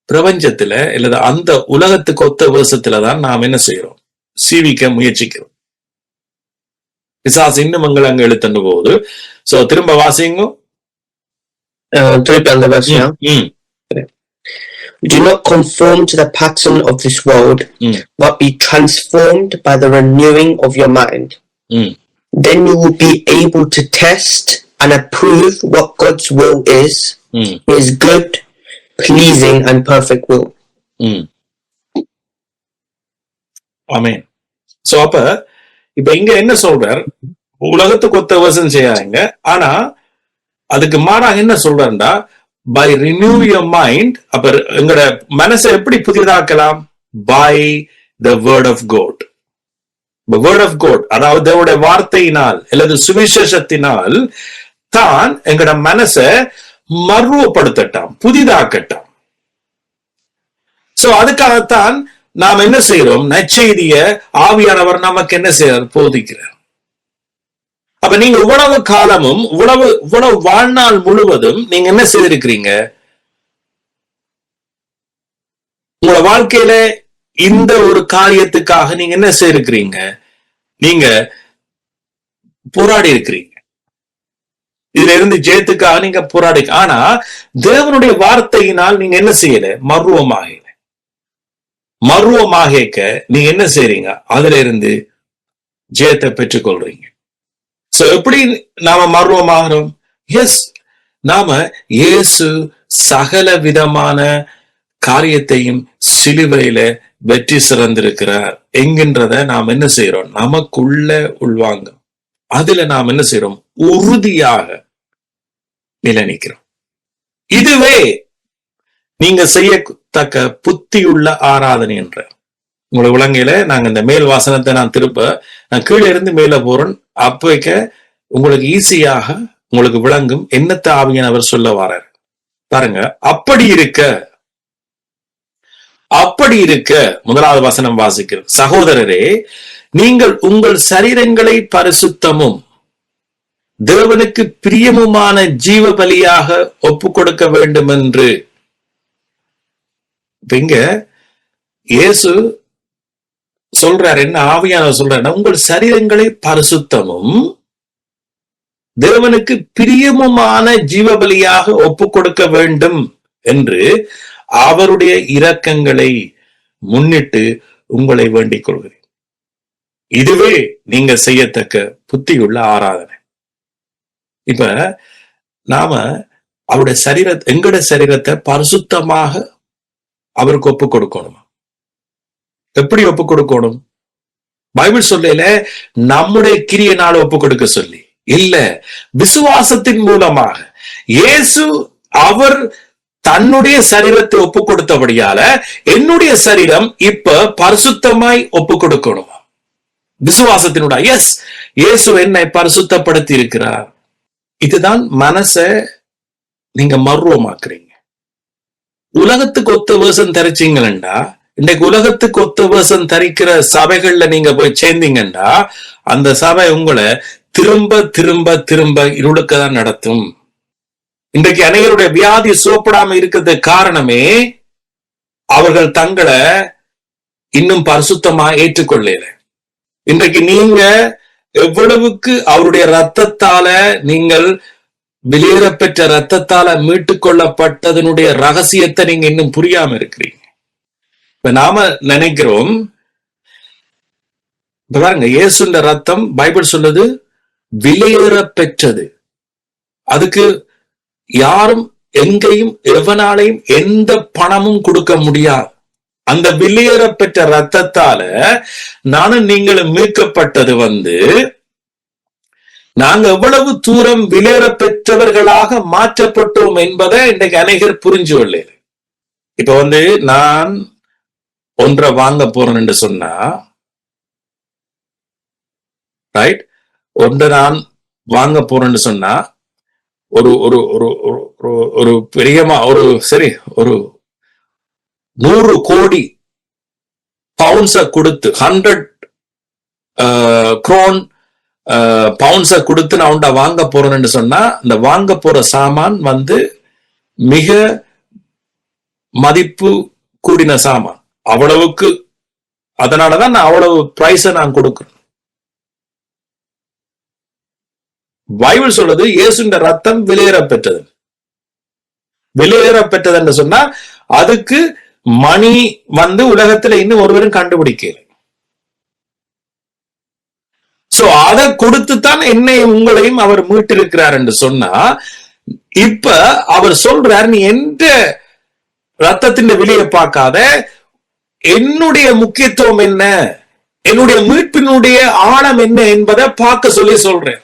பிரபஞ்சத்துல, இல்ல அந்த உலகத்துக்கு ஒத்த வேஷத்துலதான் நாம் என்ன செய்யறோம்? சீவிக்க முயற்சிக்கிறோம். பிசாசு இன்னும் எங்களை அங்க இழுத்துண்டு போகுது. சோ திரும்ப வாசிங்க. திருப்பி அந்த வருஷம். Do not conform to the pattern of this world, but be transformed by the renewing of your mind. Then you will be able to test and approve what God's will is, His good, pleasing, and perfect will. Amen. So அப்ப இப்ப இங்க என்ன சொல்றார்? உலகத்துக்கு ஒத்த வசனம் செய்யாங்க. ஆனா அதுக்கு மாறாக என்ன சொல்றாருண்டா, by renew your mind. அப்ப எங்கட மனசை எப்படி புதிதாக்கலாம்? by the word of God. The word of God, அதாவது தேவனுடைய வார்த்தையினால் அல்லது சுவிசேஷத்தினால் தான் எங்கட மனசை மறுவப்படுத்தட்டாம், புதிதாக்கட்டாம். சோ அதுக்காகத்தான் நாம் என்ன செய்யறோம்? நற்செய்திய ஆவியானவர் நமக்கு என்ன செய்யறார்? போதிக்கிறார். அப்ப நீங்க இவ்வளவு காலமும் இவ்வளவு வாழ்நாள் முழுவதும் நீங்க என்ன செய்திருக்கிறீங்க? உங்களோட வாழ்க்கையில இந்த ஒரு காரியத்துக்காக நீங்க என்ன செய்திருக்கிறீங்க? நீங்க போராடி இருக்கிறீங்க. இதுல இருந்து ஜெயத்துக்காக நீங்க போராடி. ஆனா தேவனுடைய வார்த்தையினால் நீங்க என்ன செய்யல? மருவமாக நீங்க என்ன செய்றீங்க? அதுல இருந்து ஜெயத்தை பெற்றுக்கொள்றீங்க. சோ எப்படி நாம மருவமாகிறோம்? எஸ், நாம இயேசு சகல விதமான காரியத்தையும் சிலுவையில வெற்றி சிறந்திருக்கிறார் என்கின்றத நாம் என்ன செய்யறோம்? நமக்குள்ள உள்வாங்க. அதுல நாம் என்ன செய்யறோம்? உறுதியாக நிலைநிற்கிறோம். இதுவே நீங்க செய்யத்தக்க புத்தியுள்ள ஆராதனை என்ற உங்களுக்கு விளங்கையில நாங்க இந்த மேல் வாசனத்தை நான் கீழே இருந்து மேல போறேன். அப்ப உங்களுக்கு ஈஸியாக உங்களுக்கு விளங்கும் என்னத்த ஆவியானவர் சொல்ல வரார் பாருங்க. அப்படி இருக்க முதலாவது வசனம் வாசிக்கிறது. சகோதரரே, நீங்கள் உங்கள் சரீரங்களை பரிசுத்தமும் தேவனுக்கு பிரியமுமான ஜீவ பலியாக ஒப்பு கொடுக்க வேண்டும் என்று. இங்க இயேசு சொல்றாரு, என்ன ஆவியானவர் சொல்றாருன்னா, உங்கள் சரீரங்களை பரிசுத்தமும் தேவனுக்கு பிரியமுமான ஜீவ பலியாக ஒப்பு கொடுக்க வேண்டும் என்று அவருடைய இரக்கங்களை முன்னிட்டு உங்களை வேண்டிக் கொள்கிறேன். இதுவே நீங்க செய்யத்தக்க புத்தியுள்ள ஆராதனை. இப்ப நாம அவருடைய எங்கட சரீரத்தை பரிசுத்தமாக அவருக்கு ஒப்பு கொடுக்கணும். எப்படி ஒப்பு கொடுக்கணும்? பைபிள் சொல்லல நம்முடைய கிரியையினால ஒப்பு கொடுக்க சொல்லி இல்ல, விசுவாசத்தின் மூலமாக. இயேசு அவர் தன்னுடைய சரீரத்தை ஒப்பு கொடுத்தபடியால என்னுடைய சரீரம் இப்ப பரிசுத்தமாய் ஒப்பு கொடுக்கணும் விசுவாசத்தினுடைய. எஸ், இயேசு என்னை பரிசுத்தப்படுத்தி இருக்கிறார். இதுதான் மனசை நீங்க மர்வமாக்குறீங்க. உலகத்துக்கு ஒத்த வேஷம் தரிச்சீங்களா, இன்னைக்கு உலகத்துக்கு ஒத்த வேஷம் தரிக்கிற சபைகள்ல நீங்க போய் சேர்ந்தீங்கன்னா அந்த சபை உங்களை திரும்ப திரும்ப திரும்ப இருளுக்க தான் நடத்தும். இன்றைக்கு அனைவருடைய வியாதி சுகப்படாம இருக்கிறதுக்கு காரணமே அவர்கள் தங்களை இன்னும் பரிசுத்தமா ஏற்றுக்கொள்ளல. இன்றைக்கு நீங்க எவ்வளவுக்கு அவருடைய ரத்தத்தால, நீங்கள் வெளியேறப்பெற்ற ரத்தத்தால மீட்டுக் கொள்ளப்பட்டதனுடைய ரகசியத்தை நீங்க இன்னும் புரியாம இருக்கிறீங்க. இப்ப நாம நினைக்கிறோம், பாருங்க, இயேசுன்ற ரத்தம் பைபிள் சொல்லுது வெளியேற பெற்றது. அதுக்கு யாரும் எங்கேயும் எவனாலையும் எந்த பணமும் கொடுக்க முடியாது. அந்த வெளியேற பெற்ற ரத்தத்தால நானும் நீங்களும் மீட்கப்பட்டது நாங்க எவ்வளவு தூரம் வெளியேற பெற்றவர்களாக மாற்றப்பட்டோம் என்பதை இன்றைக்கு அநேகர் புரிஞ்சு கொள்ள. இப்ப நான் ஒன்றை வாங்க போறேன் என்று சொன்னா, ரைட், ஒன்றை நான் வாங்க போறேன்னு சொன்னா ஒரு ஒரு ஒரு ஒரு பெரியமா ஒரு 100 கோடி பவுண்ட்ஸ கொடுத்து 100 crore பவுண்ட்ஸ கொடுத்து நான் உண்டா வாங்க போறேன்னு சொன்னா, இந்த வாங்க போற சாமான் மிக மதிப்பு கூடின சாமான். அவ்வளவுக்கு, அதனாலதான் நான் அவ்வளவு பிரைஸ நான் கொடுக்கிறேன். பைபிள் சொல்றது இயேசுவின் ரத்தம் வெளியேற பெற்றது. வெளியேற பெற்றது என்று சொன்னா அதுக்கு மணி உலகத்துல இன்னும் ஒருவரும் கண்டுபிடிக்கல. சோ அதை கொடுத்துத்தான் என்னையும் உங்களையும் அவர் மீட்டிருக்கிறார் என்று சொன்னா, இப்ப அவர் சொல்றார், நீ எந்த ரத்தத்தின் விலையை பார்க்காத, என்னுடைய முக்கியத்துவம் என்ன, என்னுடைய மீட்பினுடைய ஆழம் என்ன என்பதை பார்க்க சொல்லி சொல்றேன்.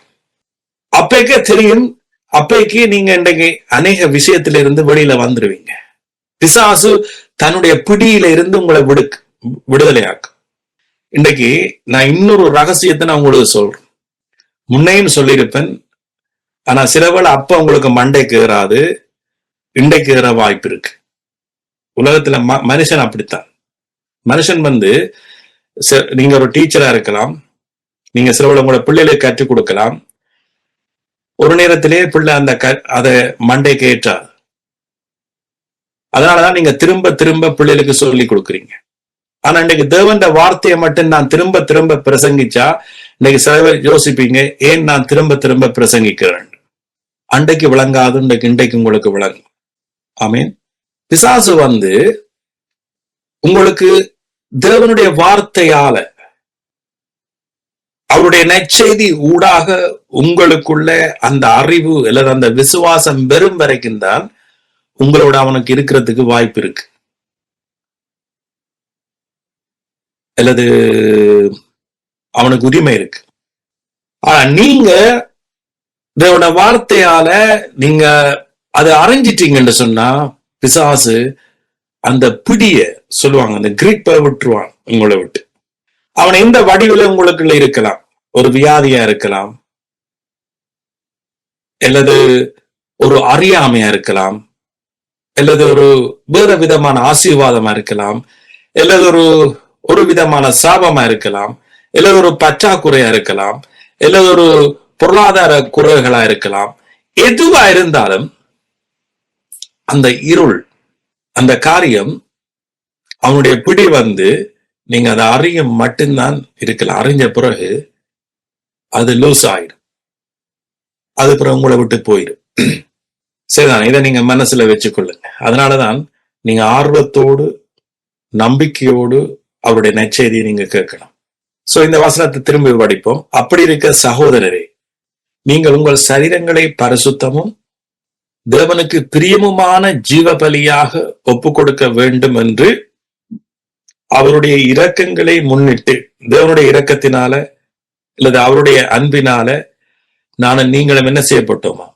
அப்பைக்கே தெரியும், அப்பைக்கு நீங்க இன்றைக்கு அநேக விஷயத்திலிருந்து வெளியில வந்துருவீங்க. பிசாசு தன்னுடைய பிடியில இருந்து உங்களை விடுதலையாக்கும். இன்றைக்கு நான் இன்னொரு ரகசியத்தை நான் உங்களுக்கு சொல்றேன். முன்னையும் சொல்லியிருப்பேன், ஆனா சிலவேளை அப்ப உங்களுக்கு மண்டைக்கு ஏறாது, இன்றைக்கு ஏற வாய்ப்பு இருக்கு. உலகத்துல மனுஷன் அப்படித்தான். மனுஷன் நீங்க ஒரு டீச்சரா இருக்கலாம், நீங்க சிலவேளை உங்களோட பிள்ளைகளுக்கு கற்றுக் கொடுக்கலாம். ஒரு நேரத்திலே பிள்ளை அதை மண்டைக்கு ஏற்றாது. அதனாலதான் நீங்க திரும்ப திரும்ப பிள்ளைகளுக்கு சொல்லி கொடுக்குறீங்க. ஆனா இன்னைக்கு தேவன்ற வார்த்தையை மட்டும் நான் திரும்ப திரும்ப பிரசங்கிச்சா, இன்னைக்கு சில பேர் யோசிப்பீங்க, ஏன் நான் திரும்ப திரும்ப பிரசங்கிக்கிறேன். அன்றைக்கு விளங்காது, இன்றைக்கு உங்களுக்கு விளங்கும். ஆமீன். பிசாசு உங்களுக்கு தேவனுடைய வார்த்தையால, அவருடைய நற்செய்தி ஊடாக உங்களுக்குள்ள அந்த அறிவு அல்லது அந்த விசுவாசம் வெறும் வரைக்கும் தான் உங்களோட அவனுக்கு இருக்கிறதுக்கு வாய்ப்பு இருக்கு. அல்லது அவனுக்கு உரிமை இருக்கு. ஆனா நீங்க இதோட வார்த்தையால நீங்க அதை அறிஞ்சிட்டீங்கன்னு சொன்னா, பிசாசு அந்த பிடிய சொல்லுவாங்க, அந்த கிரிப்பை விட்டுருவான் உங்களை விட்டு. அவன் எந்த வடிவில உங்களுக்குள்ள இருக்கலாம், ஒரு வியாதியா இருக்கலாம், அல்லது ஒரு அறியாமையா இருக்கலாம், அல்லது ஒரு வேற விதமான ஆசீர்வாதமா இருக்கலாம், அல்லது ஒரு விதமான சாபமா இருக்கலாம், அல்லது ஒரு பற்றாக்குறையா இருக்கலாம், அல்லது ஒரு பொருளாதார குறைகளா இருக்கலாம். எதுவா இருந்தாலும் அந்த இருள், அந்த காரியம் அவனுடைய பிடி நீங்க அதை அறிய மட்டும்தான் இருக்கலாம். அறிஞ்ச பிறகு அது லூஸ் ஆயிடும், அது பிறகு உங்களை விட்டு போயிடும். சரிதான், இதை நீங்க மனசுல வச்சுக்கொள்ளுங்க. அதனாலதான் நீங்க ஆர்வத்தோடு நம்பிக்கையோடு அவருடைய நற்செய்தியை நீங்க கேட்கணும். சோ இந்த வசனத்தை திரும்பி படிப்போம். அப்படி இருக்க சகோதரரே, நீங்கள் உங்கள் சரீரங்களை பரிசுத்தமும் தேவனுக்கு பிரியமுமான ஜீவ பலியாக ஒப்பு கொடுக்க வேண்டும் என்று அவருடைய இரக்கங்களை முன்னிட்டு, தேவனுடைய இரக்கத்தினால அல்லது அவருடைய அன்பினால நீங்களும் என்ன செய்யப்பட்டோமா?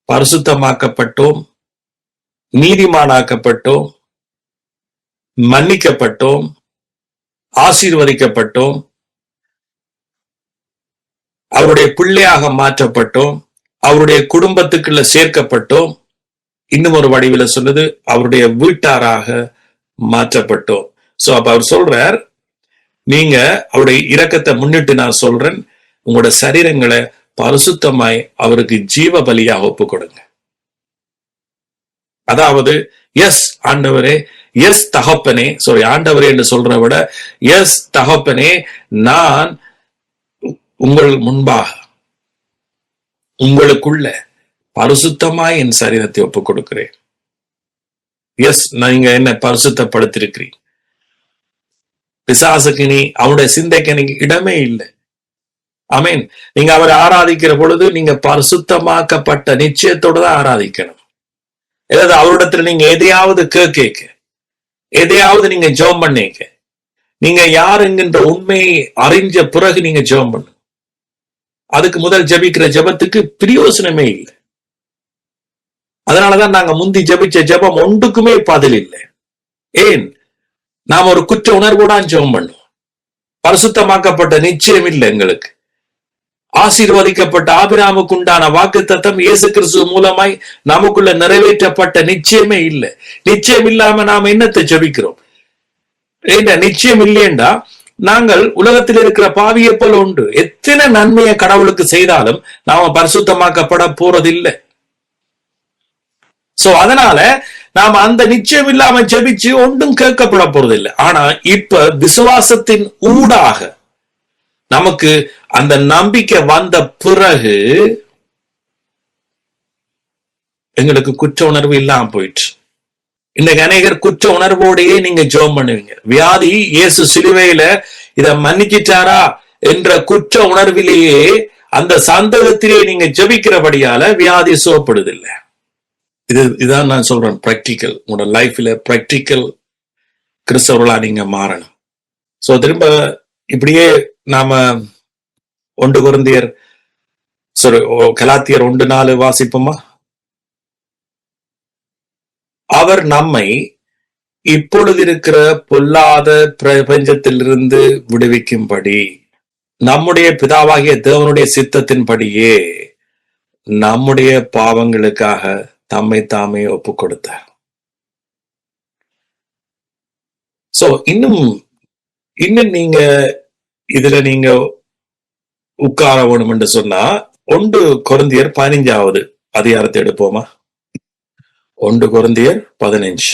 பரிசுத்தமாக்கப்பட்டோம், நீதிமானாக்கப்பட்டோம், மன்னிக்கப்பட்டோம், ஆசீர்வதிக்கப்பட்டோம், அவருடைய பிள்ளையாக மாற்றப்பட்டோம், அவருடைய குடும்பத்துக்குள்ள சேர்க்கப்பட்டோம். இன்னும் ஒரு வடிவில சொல்லுது, அவருடைய வீட்டாராக மாற்றப்பட்டோம். சோ அப்ப அவர் சொல்றார், நீங்க அவருடைய இரக்கத்தை முன்னிட்டு நான் சொல்றேன், உங்களோட சரீரங்களை பரிசுத்தமாய் அவருக்கு ஜீவ பலியாக ஒப்பு கொடுங்க. அதாவது எஸ் ஆண்டவரே, எஸ் தகப்பனே, சாரி ஆண்டவரே என்று சொல்றதை விட எஸ் தகப்பனே, நான் உங்கள் முன்பாக உங்களுக்குள்ள பரிசுத்தமாய் என் சரீரத்தை ஒப்புக் கொடுக்கிறேன். எஸ், நீங்க என்ன பரிசுத்தப்படுத்திருக்கிறீங்க. பிசாசுக்கு அவனுடைய சிந்தைக்கு நீங்க இடமே இல்லை. ஆமீன். நீங்க அவரை ஆராதிக்கிற பொழுது நீங்க பரிசுத்தமாக்கப்பட்ட நிச்சயத்தோடு தான் ஆராதிக்கணும். ஏதாவது அவரிடத்துல நீங்க எதையாவது கேட்க, எதையாவது நீங்க ஜெபம் பண்ணிக்க, நீங்க யார் என்கின்ற உண்மையை அறிஞ்ச பிறகு நீங்க ஜெபம் பண்ணு. அதுக்கு முதல் ஜபிக்கிற ஜபத்துக்கு பிரயோசனமே இல்லை. அதனாலதான் நாங்க முந்தி ஜபிச்ச ஜபம் ஒன்றுக்குமே பதில் இல்லை. ஏன்? நாம ஒரு குற்ற உணர்வோடான் ஜெபம் பண்ணுவோம். பரிசுத்தமாக்கப்பட்ட நிச்சயம் இல்லை எங்களுக்கு. ஆசீர்வதிக்கப்பட்ட ஆபிரகாமுக்கு உண்டான வாக்குத்தத்தம் இயேசு கிறிஸ்து மூலமாய் நமக்குள்ள நிறைவேற்றப்பட்ட நிச்சயமே இல்லை. நிச்சயம் இல்லாம நாம என்னத்தை ஜபிக்கிறோம்? ஏண்டா நிச்சயம் இல்லையேண்டா நாங்கள் உலகத்தில் இருக்கிற பாவியை போல உண்டு. எத்தனை நன்மையை கடவுளுக்கு செய்தாலும் நாம பரிசுத்தமாக்கப்பட போறதில்லை. சோ அதனால நாம அந்த நிச்சயம் இல்லாம ஜெபிச்சு ஒன்றும் கேட்கப்பட போறதில்லை. ஆனா இப்ப விசுவாசத்தின் ஊடாக நமக்கு அந்த நம்பிக்கை வந்த பிறகு எங்களுக்கு குற்ற உணர்வு இல்லாம போயிட்டு, இன்னைக்கு அநேகர் குற்ற உணர்வோடையே நீங்க ஜெபம் பண்ணுவீங்க. வியாதி இயேசு சிலுவையில இத மன்னிச்சிட்டாரா என்ற குற்ற உணர்விலேயே அந்த சந்தேகத்திலே நீங்க ஜெபிக்கிறபடியால வியாதி சுகப்படுதில்லை. இதுதான் நான் சொல்றேன், பிராக்டிக்கல். உங்களோட லைஃப்ல பிராக்டிக்கல் கிறிஸ்தவர்களா நீங்க மாறணும். சோ திரும்ப இப்படியே நாம 1 கொரிந்தியர் கலாத்தியர் 1:4 வாசிப்போமா? அவர் நம்மை இப்பொழுது இருக்கிற பொல்லாத பிரபஞ்சத்திலிருந்து விடுவிக்கும்படி நம்முடைய பிதாவாகிய தேவனுடைய சித்தத்தின்படியே நம்முடைய பாவங்களுக்காக தம்மை தாமே ஒப்பு கொடுத்தார். சோ இன்னும் நீங்க இதுல நீங்க உட்கார வேணும் என்று சொன்னா 1 கொரிந்தியர் 15வது அதிகாரத்தை எடுப்போமா? 1 கொரிந்தியர் 15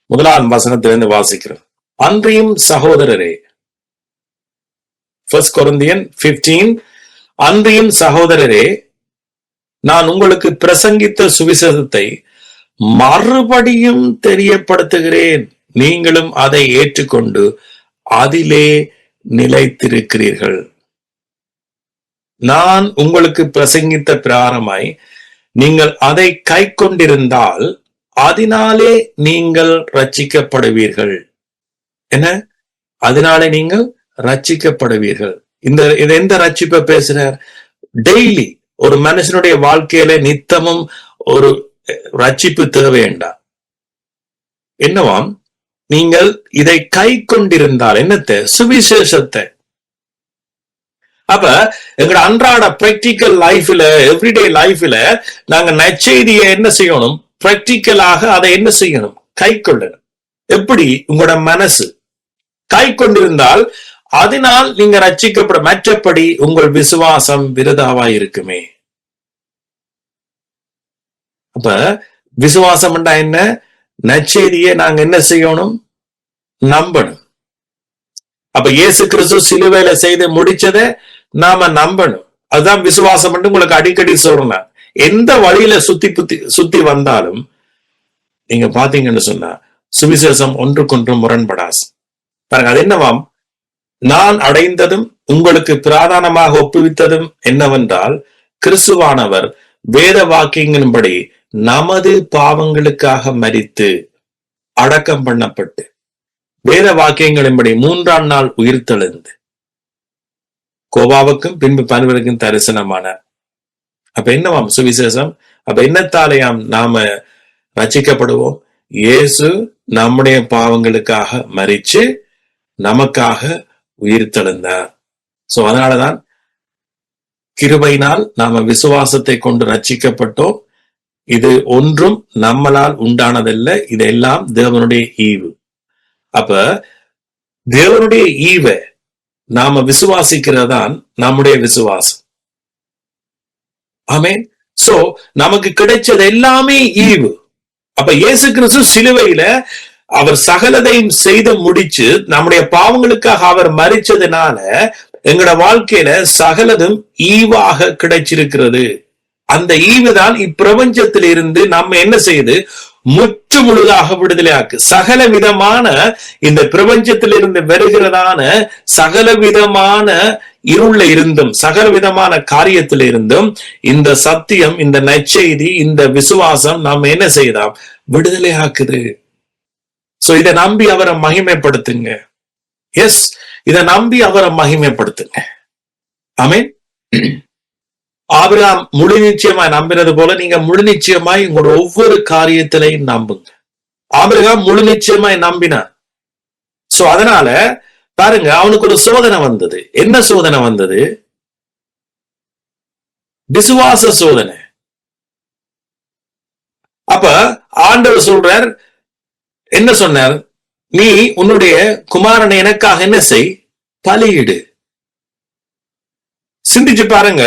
முதலாம் வசனத்திலிருந்து வாசிக்கிறோம். அன்றியும் சகோதரரே, 1 Corinthians 15, அன்றியும் சகோதரரே, நான் உங்களுக்கு பிரசங்கித்த சுவிசேஷத்தை மறுபடியும் தெரியப்படுத்துகிறேன். நீங்களும் அதை ஏற்றுக்கொண்டு அதிலே நிலைத்திருக்கிறீர்கள். நான் உங்களுக்கு பிரசங்கித்த பிரகாரமாய் நீங்கள் அதை கை கொண்டிருந்தால் அதனாலே நீங்கள் ரட்சிக்கப்படுவீர்கள். என்ன? அதனாலே நீங்கள் ரட்சிக்கப்படுவீர்கள். இது எந்த ரட்சிப்பை பேசுறார்? டெய்லி ஒரு மனுஷனுடைய வாழ்க்கையில நித்தமும் ஒரு ரட்சிப்பு தேவையண்டா. என்னவாம்? நீங்கள் இதை கை கொண்டிருந்தால் என்னத்தை? சுவிசேஷத்தை. அப்ப எங்களோட அன்றாட பிராக்டிக்கல் லைஃப்ல, எவ்ரிடே லைஃப்ல நாங்க நற்செய்தியை என்ன செய்யணும்? பிராக்டிக்கலாக அதை என்ன செய்யணும்? கை கொள்ளணும். எப்படி? உங்களோட மனசு கை கொண்டிருந்தால் அதனால் நீங்க ரட்சிக்கப்பட, மற்றபடி உங்கள் விசுவாசம் விருதாவாய் இருக்குமே. அப்ப விசுவாசம் என்ன? நற்செய்தியை நாங்க என்ன செய்யணும்? நம்பணும். அப்ப இயேசு கிறிஸ்து சிலுவையில செய்து முடிச்சதை நாம நம்பணும். அதுதான் விசுவாசம். உங்களுக்கு அடிக்கடி சொல்றேன், எந்த வழியில சுத்தி வந்தாலும் நீங்க பாத்தீங்கன்னு சொன்னா சுவிசேஷம் ஒன்றுக்கொன்று முரண்படாது. பாருங்க, அது என்னவாம்? நான் அடைந்ததும் உங்களுக்கு பிராதானமாக ஒப்புவித்ததும் என்னவென்றால், கிறிஸ்துவானவர் வேத வாக்கியங்களின்படி நமது பாவங்களுக்காக மரித்து அடக்கம் பண்ணப்பட்டு வேத வாக்கியங்களின்படி 3ஆம் நாள் உயிர்த்தெழுந்து கோபாவுக்கும் பின்பு பன்வருக்கும் தரிசனமானார். அப்ப என்னவாம் சுவிசேஷம்? அப்ப என்னத்தாலையாம் நாம ரட்சிக்கப்படுவோம்? இயேசு நம்முடைய பாவங்களுக்காக மரிச்சு நமக்காக உயிர்த்தெழுந்தார். சோ அதனாலதான் கிருபையினால் நாம விசுவாசத்தை கொண்டு ரட்சிக்கப்பட்டோம். இது ஒன்றும் நம்மளால் உண்டானதல்ல, இதெல்லாம் தேவனுடைய ஈவு. அப்ப தேவனுடைய ஈவை நாம விசுவாசிக்கிறதான் நம்முடைய விசுவாசம். ஆமென். சோ நமக்கு கிடைச்சது எல்லாமே ஈவு. அப்ப இயேசு கிறிஸ்து சிலுவையில அவர் சகலதையும் செய்து முடிச்சு நம்முடைய பாவங்களுக்காக அவர் மரிச்சதுனால எங்களோட வாழ்க்கையில சகலதும் ஈவாக கிடைச்சிருக்கிறது. அந்த ஈவுதான் இப்பிரபஞ்சத்தில் இருந்து நம்ம என்ன செய்யுது? முற்று முழுதாக விடுதலையாக்கு. சகல விதமான இந்த பிரபஞ்சத்தில் இருந்து வருகிறதான சகல விதமான இருள இருந்தும் சகல விதமான காரியத்தில் இருந்தும் இந்த சத்தியம், இந்த நற்செய்தி, இந்த விசுவாசம் நம்ம என்ன செய்யலாம்? விடுதலையாக்குது. சோ இதை நம்பி அவரை மகிமைப்படுத்துங்க. எஸ், இதை நம்பி அவரை மகிமைப்படுத்துங்க. ஆமென். ஆபிரகாம் முழு நிச்சயமாய் நம்பினது போல நீங்க முழு நிச்சயமாய் உங்களோட ஒவ்வொரு காரியத்திலையும் நம்புங்க. ஆபிரகாம் முழு நிச்சயமாய் நம்பினான். சோ அதனால பாருங்க, அவனுக்கு ஒரு சோதனை வந்தது. என்ன சோதனை வந்தது? விசுவாச சோதனை. அப்ப ஆண்டவர் சொல்றார், என்ன சொன்னார்? நீ உன்னுடைய குமாரனை எனக்காக என்ன செய்? பலியிடு. சிந்திச்சு பாருங்க,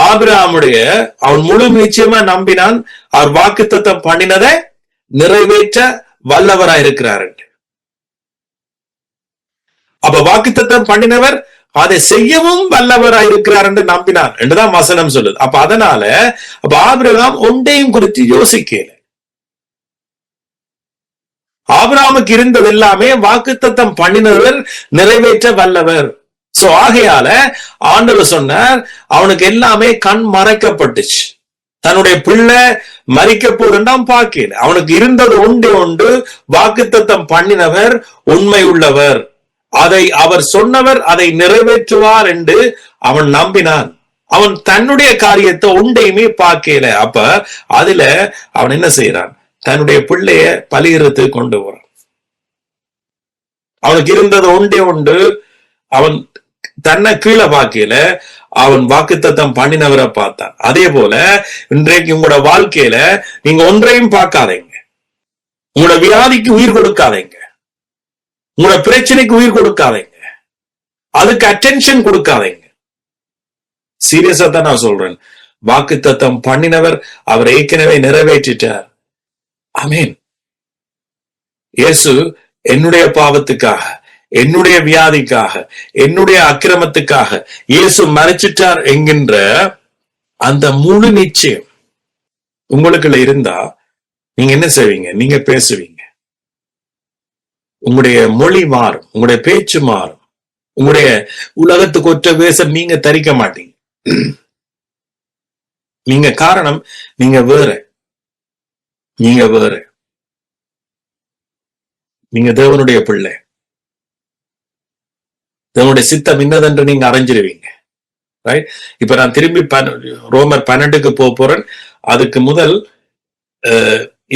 ஆபிரகாமுடைய அவன் முழு நிச்சயமா நம்பினான். அவர் வாக்குத்தத்தம் பண்ணினதை நிறைவேற்ற வல்லவராயிருக்கிறார். அப்ப வாக்குத்தத்தம் பண்ணினவர் அதை செய்யவும் வல்லவராயிருக்கிறார் என்று நம்பினான் என்றுதான் வசனம் சொல்லுது. அப்ப அதனால ஆபிரகாம் ஒன்றையும் குறித்து யோசிக்கல. ஆபிரகாமுக்கு இருந்தது எல்லாமே வாக்குத்தத்தம் பண்ணினவர் நிறைவேற்ற வல்லவர். சோ ஆகையால ஆண்டவர் சொன்னார், அவனுக்கு எல்லாமே கண் மறைக்கப்பட்டுச்சு. தன்னுடைய பிள்ளை மறிக்க போதுண்டாம் பார்க்கல. அவனுக்கு இருந்தது ஒன்றே ஒன்று, வாக்குத்தத்தம் பண்ணினவர் உண்மை உள்ளவர், அதை அவர் சொன்னவர் அதை நிறைவேற்றுவார் என்று அவன் நம்பினான். அவன் தன்னுடைய காரியத்தை ஒன்றையுமே பார்க்கல. அப்ப அதுல அவன் என்ன செய்யறான்? தன்னுடைய பிள்ளைய பலியிடத்துக்கு கொண்டு வரான். அவனுக்கு இருந்தது ஒன்றே ஒன்று, அவன் தன்னை கீழே பார்க்கல, அவன் வாக்குத்தத்தம் பண்ணினவரை பார்த்தான். அதே போல இன்றைக்கு உங்களோட வாழ்க்கையில நீங்க ஒன்றையும் பார்க்காதீங்க. உங்களோட வியாதிக்கு உயிர் கொடுக்காதீங்க, உங்களோட பிரச்சனைக்கு உயிர் கொடுக்காதீங்க, அதுக்கு அட்டென்ஷன் கொடுக்காதீங்க. சீரியஸா தான் நான் சொல்றேன். வாக்குத்தத்தம் பண்ணினவர் அவர் ஏற்கனவே நிறைவேற்றிட்டார். ஆமென். இயேசு என்னுடைய பாவத்துக்காக, என்னுடைய வியாதிக்காக, என்னுடைய அக்கிரமத்துக்காக இயேசு மரிச்சிட்டார் என்கின்ற அந்த முழு நிச்சயம் உங்களுக்குள்ள இருந்தா நீங்க என்ன செய்வீங்க? நீங்க பேசுவீங்க, உங்களுடைய மொழி மாறும், உங்களுடைய பேச்சு மாறும், உங்களுடைய உலகத்துக்கு ஒற்ற வேஷம் நீங்க தரிக்க மாட்டீங்க. நீங்க காரணம், நீங்க வேற, நீங்க வேற, நீங்க தேவனுடைய பிள்ளை, தேவனுடைய சித்தம் இன்னதென்று நீங்க அறிஞ்சிருவீங்க. ரைட்? இப்ப நான் திரும்பி ரோமர் 12க்கு போறேன். அதுக்கு முதல்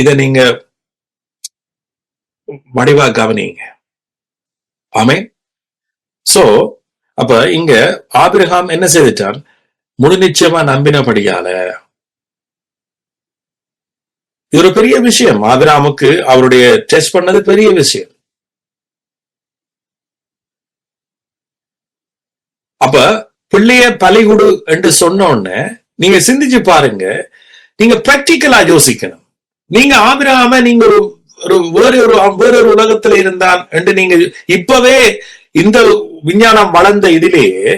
இத நீங்க வடிவா கவனிங்க. ஆமென். சோ அப்ப இங்க ஆபிரகாம் என்ன செய்துட்டான்? முழு நிச்சயமா நம்பினபடியால இது ஒரு பெரிய விஷயம். ஆபிரகாமுக்கு அவருடைய டெஸ்ட் பண்ணது பெரிய விஷயம். அப்ப பிள்ளைய பலிகுடு என்று சொன்ன உடனே நீங்க சிந்திச்சு பாருங்க, நீங்க பிராக்டிக்கலா யோசிக்கணும். நீங்க ஆபிரகாம நீங்க ஒரு வேறொரு உலகத்துல இருந்தான் என்று நீங்க இப்பவே இந்த விஞ்ஞானம் வளர்ந்த இதிலேயே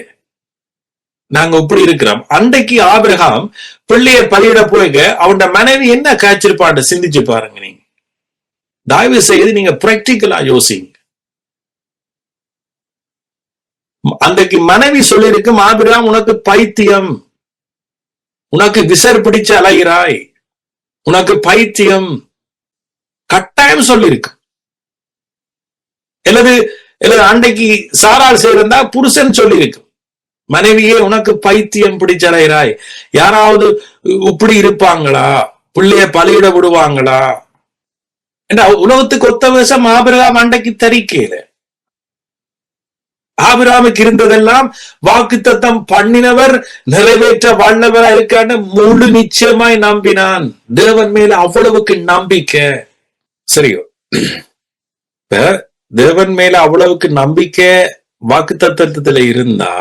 நாங்க இப்படி இருக்கிறோம். அன்றைக்கு ஆபிரகாம் பிள்ளைய பலியிட போக அவனோட மனைவி என்ன காய்ச்சிருப்பான்னு சிந்திச்சு பாருங்க. நீங்க தயவு செய்து நீங்க பிராக்டிக்கலா யோசிங்க. அன்றைக்கு மனைவி சொல்லியிருக்கும், ஆபிரகாம் உனக்கு பைத்தியம், உனக்கு விசர் பிடிச்ச அலைகிறாய், உனக்கு பைத்தியம், கட்டாயம் சொல்லியிருக்கு. அல்லது அன்றைக்கு சாரால் செய்திருந்தா புருஷன் சொல்லியிருக்கு, மனைவியே உனக்கு பைத்தியம் பிடிச்ச அலைகிறாய். யாராவது இப்படி இருப்பாங்களா? பிள்ளைய பலியிட விடுவாங்களா? உலகத்துக்கு ஒத்த வேஷம் ஆபிரகாம் அன்றைக்கு தரிக்கையில. ஆபிரகாமுக்கு இருந்ததெல்லாம் வாக்குத்தத்தம் பண்ணினவர் நிறைவேற்ற வல்லவரா இருக்கான்னு முழு நிச்சயமாய் நம்பினான். தேவன் மேல அவ்வளவுக்கு நம்பிக்கை. சரியோ? தேவன் மேல அவ்வளவுக்கு நம்பிக்கை வாக்குத்தத்தத்துல இருந்தா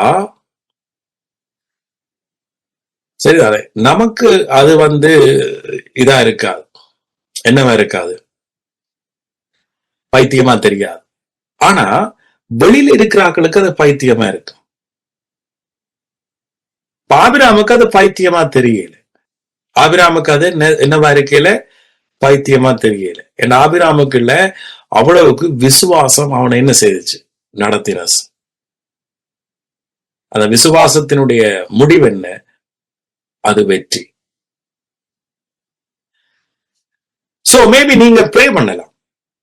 சரிதானே? நமக்கு அது இதா இருக்காது, என்னவா இருக்காது, பைத்தியமா தெரியாது. ஆனா வெளியில இருக்கிறார்களுக்கு அது பைத்தியமா இருக்கும். ஆபிரகாமுக்கு அது பைத்தியமா தெரியல. ஆபிரகாமுக்கு அது என்னவா இருக்கையில பைத்தியமா தெரியல. என் ஆபிரகாமுக்கு இல்ல அவ்வளவுக்கு விசுவாசம் அவனை என்ன செய்துச்சு? நடத்தினஸ். அந்த விசுவாசத்தினுடைய முடிவு என்ன? அது வெற்றி. சோ மேபி நீங்க ப்ரே பண்ணலாம்,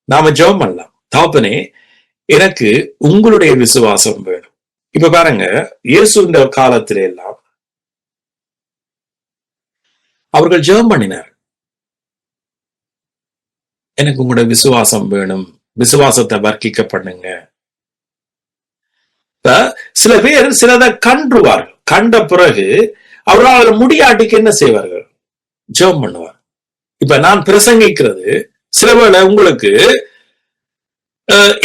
நாம ஜெபம் பண்ணலாம். தகப்பனே, எனக்கு உங்களுடைய விசுவாசம் வேணும். இப்ப பாருங்க, இயேசுவின் காலத்தில எல்லாம் அவர்கள் ஜெபம் பண்ணினார், எனக்கு உங்களுடைய விசுவாசம் வேணும், விசுவாசத்தை வர்க்கிக்க பண்ணுங்க. சில பேர் சிலதை கன்றுவார்கள், கண்ட பிறகு அவர்களால் முடியாட்டிக்கு என்ன செய்வார்கள்? ஜெபம் பண்ணுவார். இப்ப நான் பிரசங்கிக்கிறது சிலவேளை உங்களுக்கு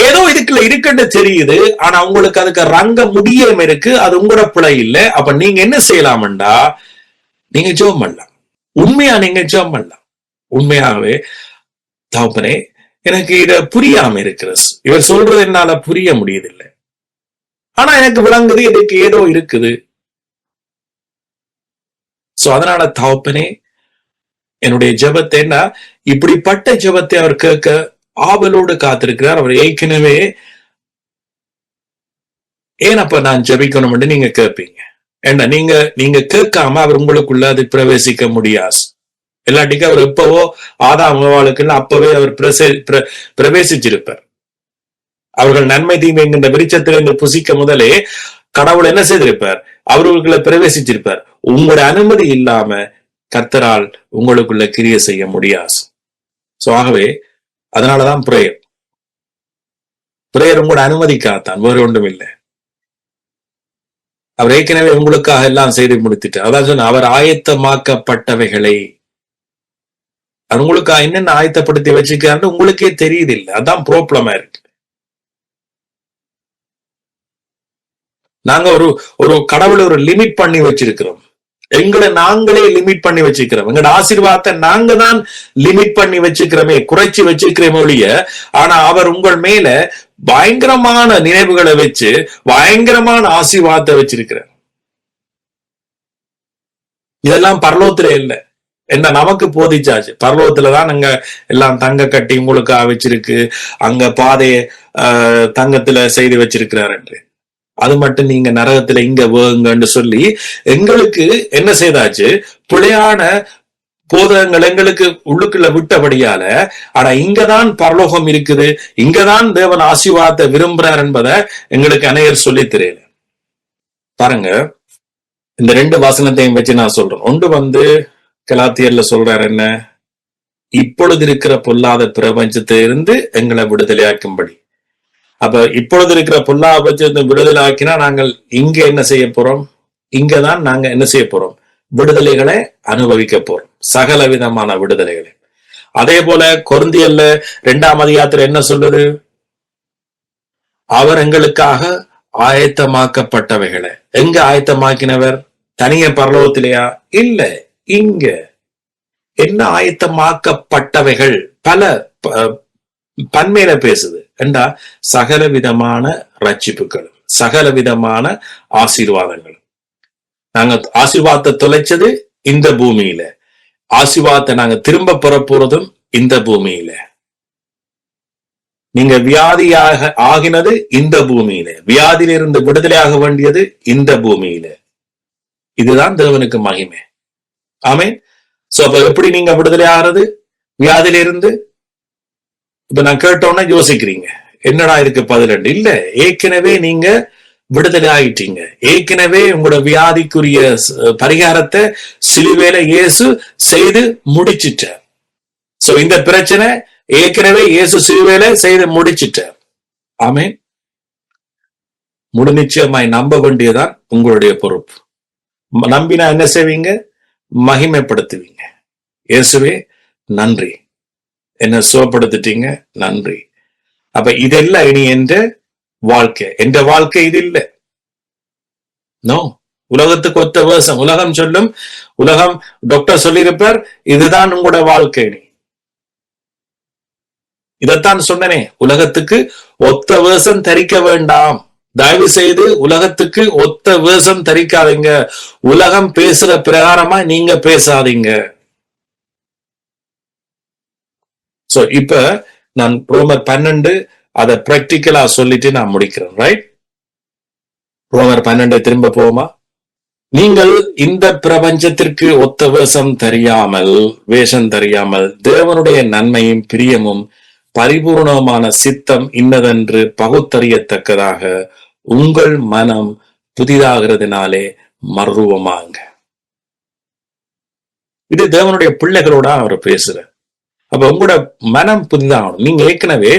ஏதோ இதுக்குள்ள இருக்கட்டு தெரியுது, ஆனா உங்களுக்கு அதுக்கு ரங்க முடியாம இருக்கு, அது உங்களோட பிழை இல்லை. அப்ப நீங்க என்ன செய்யலாம்டா, நீங்க ஜெபம் பண்ணலாம். உண்மையா நீங்க ஜெபம் பண்ணலாம். உண்மையாகவே, தகப்பனே, எனக்கு இத புரியாம இருக்கிறது, இவர் சொல்றது என்னால புரிய முடியுதில்லை, ஆனா எனக்கு விளங்குது, இதுக்கு ஏதோ இருக்குது. சோ அதனால தகப்பனே, என்னுடைய ஜெபத்தை என்ன, இப்படிப்பட்ட ஜெபத்தை அவர் கேட்க ஆவலோடு காத்திருக்கிறார். அவர் ஏற்கனவே ஏன் அப்ப நான் ஜெபிக்கணும்னு நீங்க கேட்பீங்க. ஏன்னா நீங்க கேட்காம அவர் உங்களுக்குள்ள அது பிரவேசிக்க முடியாது. இல்லாட்டிக்கு அவர் எப்பவோ ஆதாம் ஏவாளுக்குள்ள அப்பவே அவர் பிரவேசிச்சிருப்பார். அவர்கள் நன்மை தீமை என்கின்ற விருட்சத்திலிருந்து புசிக்க முதலே கடவுள் என்ன செய்திருப்பார்? அவர்களுக்குள்ள பிரவேசிச்சிருப்பார். உங்களுடைய அனுமதி இல்லாம கர்த்தரால் உங்களுக்குள்ள கிரியை செய்ய முடியாது. சோ ஆகவே அதனாலதான் பிரேயர் உங்களோட அனுமதிக்காத்தான், வேறு ஒன்றும் இல்லை. அவர் ஏற்கனவே உங்களுக்காக எல்லாம் செய்து முடித்துட்டு, அதான் சொன்ன அவர் ஆயத்தமாக்கப்பட்டவைகளை அவர் உங்களுக்காக என்னென்ன ஆயத்தப்படுத்தி வச்சுக்கிறான்னு உங்களுக்கே தெரியுது இல்லை. அதான் ப்ராப்ளமா இருக்கு. நாங்க ஒரு கடவுளை ஒரு லிமிட் பண்ணி வச்சிருக்கிறோம். எங்களை நாங்களே லிமிட் பண்ணி வச்சுக்கிறோம். எங்களோட ஆசீர்வாதத்தை நாங்க தான் லிமிட் பண்ணி வச்சுக்கிறோமே, குறைச்சி வச்சுக்கிறோமே ஒழிய, ஆனா அவர் உங்கள் மேல பயங்கரமான நினைவுகளை வச்சு பயங்கரமான ஆசீர்வாதத்தை வச்சிருக்கிறார். இதெல்லாம் பரலோகத்துல இல்லை. என்ன நமக்கு போதிச்சாச்சு. பரலோகத்துலதான் அங்க எல்லாம் தங்க கட்டி உங்களுக்கு வச்சிருக்கு, அங்க பாதைய தங்கத்துல செய்து வச்சிருக்கிறார் என்று. அது மட்டும் நீங்க நரகத்துல இங்க வேங்கன்னு சொல்லி எங்களுக்கு என்ன செய்தாச்சு? பிழையான போதகங்கள் எங்களுக்கு உள்ளுக்குள்ள விட்டபடியால, ஆனா இங்கதான் பரலோகம் இருக்குது, இங்கதான் தேவன் ஆசீர்வாதத்தை விரும்புறார் என்பதை எங்களுக்கு அநேகர் சொல்லி தெரியல. பாருங்க, இந்த 2 வசனத்தையும் வச்சு நான் சொல்றேன். ஒன்று கலாத்தியர்ல சொல்றார் என்ன? இப்பொழுது இருக்கிற பொல்லாத பிரபஞ்சத்தை இருந்து எங்களை விடுதலையாக்கும்படி. அப்ப இப்பொழுது இருக்கிற பொல்லாத விடுதலை ஆக்கினா நாங்கள் இங்க என்ன செய்ய போறோம்? இங்கதான் நாங்க என்ன செய்ய போறோம்? விடுதலைகளை அனுபவிக்க போறோம், சகல விதமான விடுதலைகளை. அதே போல கொரிந்தியர்ல 2ஆம் அதிகாரத்துல என்ன சொல்லுது? அவர் எங்களுக்காக ஆயத்தமாக்கப்பட்டவைகளை. எங்க ஆயத்தமாக்கினவர்? தனிய பரலோகத்திலேயா? இல்ல, இங்க. என்ன ஆயத்தமாக்கப்பட்டவைகள்? பல பன்மையில பேசுது. என்றா சகல விதமான ரட்சிப்புகளும் சகல விதமான ஆசீர்வாதங்களும். நாங்க ஆசீர்வாதத்தை தொலைச்சது இந்த பூமியில, ஆசீர்வாதத்தை நாங்க திரும்ப பெற போறதும் இந்த பூமியில. நீங்க வியாதியாக ஆகினது இந்த பூமியில, வியாதியிலிருந்து விடுதலையாக வேண்டியது இந்த பூமியில. இதுதான் தேவனுக்கு மகிமை. ஆமென். சோ அப்ப எப்படி நீங்க விடுதலை ஆகிறது வியாதியிலிருந்து? இப்ப நான் கேட்டோன்னா யோசிக்கிறீங்க, என்னடா இருக்கு பதில்? இல்ல, ஏற்கனவே நீங்க விடுதலை ஆயிட்டீங்க. ஏற்கனவே உங்களோட வியாதிக்குரிய பரிகாரத்தை சிலுவையில இயேசு செய்து முடிச்சிட்டார். சோ இந்த பிரச்சனை ஏற்கனவே இயேசு சிலுவையில செய்து முடிச்சிட்டார். ஆமென். நிச்சயமாய் நம்ப வேண்டியதான் உங்களுடைய பொறுப்பு. நம்பினா என்ன செய்வீங்க? மகிமைப்படுத்துவீங்க. இயேசுவே நன்றி, என்ன சுகப்படுத்திட்டீங்க, நன்றி. அப்ப இதெல்லாம் இனி என்ற வாழ்க்கை. என்ற வாழ்க்கை இது இல்லை. நோ, உலகத்துக்கு ஒத்த வேஷம். உலகம் சொல்லும், உலகம் டாக்டர் சொல்லியிருப்பார், இதுதான் உங்களோட வாழ்க்கை. இதைத்தான் சொன்னனே, உலகத்துக்கு ஒத்த வேஷம் தரிக்க வேண்டாம். தயவு செய்து உலகத்துக்கு ஒத்த வேஷம் தரிக்காதீங்க. உலகம் பேசுற பிரகாரமா நீங்க பேசாதீங்க. சோ இப்ப நான் ரோமர் 12 அதை பிராக்டிக்கலா சொல்லிட்டு நான் முடிக்கிறேன். ரைட்? ரோமர் 12 திரும்ப போவோமா? நீங்கள் இந்த பிரபஞ்சத்திற்கு ஒத்த வேஷம் தெரியாமல் தேவனுடைய நன்மையும் பிரியமும் பரிபூர்ணமான சித்தம் இன்னதென்று பகுத்தறியத்தக்கதாக உங்கள் மனம் புதிதாகிறதுனாலே மர்வமாங்க. இது தேவனுடைய பிள்ளைகளோட அவர் பேசுற. அப்ப உங்களோட மனம் புதிதாகணும். நீங்க ஏற்கனவே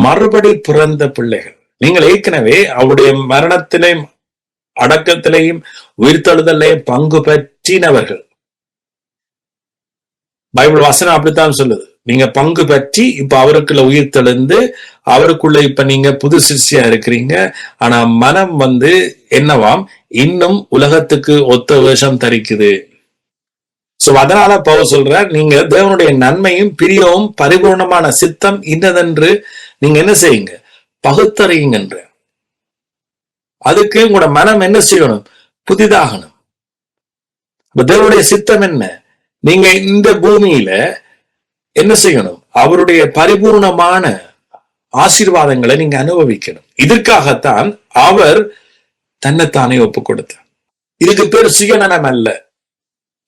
மறுபடி பிறந்த பிள்ளைகள். நீங்கள் ஏற்கனவே அவருடைய மரணத்திலையும் அடக்கத்திலையும் உயிர்த்தெழுதலையும் பங்கு பற்றினவர்கள். பைபிள் வசனம் அப்படித்தான் சொல்லுது. நீங்க பங்கு பற்றி இப்ப அவருக்குள்ள உயிர்த்தெழுந்து அவருக்குள்ள இப்ப நீங்க புது சிருஷ்டியா இருக்கிறீங்க. ஆனா மனம் என்னவாம்? இன்னும் உலகத்துக்கு ஒத்த வேஷம் தரிக்குது. சோ அதனால பவுல் சொல்ற, நீங்க தேவனுடைய நன்மையும் பிரியவும் பரிபூர்ணமான சித்தம் இன்னதென்று நீங்க என்ன செய்யுங்க? பகுத்தறியுங்கன்ற. அதுக்கு உங்களோட மனம் என்ன செய்யணும்? புதிதாகணும். தேவனுடைய சித்தம் என்ன? நீங்க இந்த பூமியில என்ன செய்யணும்? அவருடைய பரிபூர்ணமான ஆசீர்வாதங்களை நீங்க அனுபவிக்கணும். இதற்காகத்தான் அவர் தன்னைத்தானே ஒப்பு கொடுத்தார். இதுக்கு பேர் சுயநலம் அல்ல.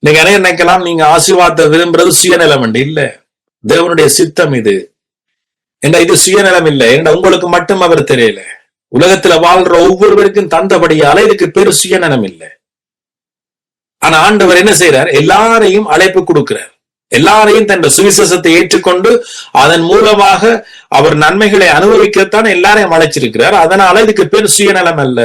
நீங்க நிறைய நினைக்கலாம், நீங்க ஆசீர்வாதத்தை விரும்புறது சுயநலம் இல்ல. தேவனுடைய சித்தம் இது. ஏன்னா இது சுயநலம் இல்லை. ஏன்னா உங்களுக்கு மட்டும் அவர் தெரியல, உலகத்துல வாழ்ற ஒவ்வொருவருக்கும் தந்தபடியால இதுக்கு பேரு சுயநலம் இல்லை. ஆனா ஆண்டவர் என்ன செய்யறார்? எல்லாரையும் அழைப்பு கொடுக்கிறார். எல்லாரையும் தன் சுவிசேஷத்தை ஏற்றுக்கொண்டு அதன் மூலமாக அவர் நன்மைகளை அனுபவிக்கத்தான் எல்லாரையும் அழைச்சிருக்கிறார். அதனால இதுக்கு பேர் சுயநலம் அல்ல,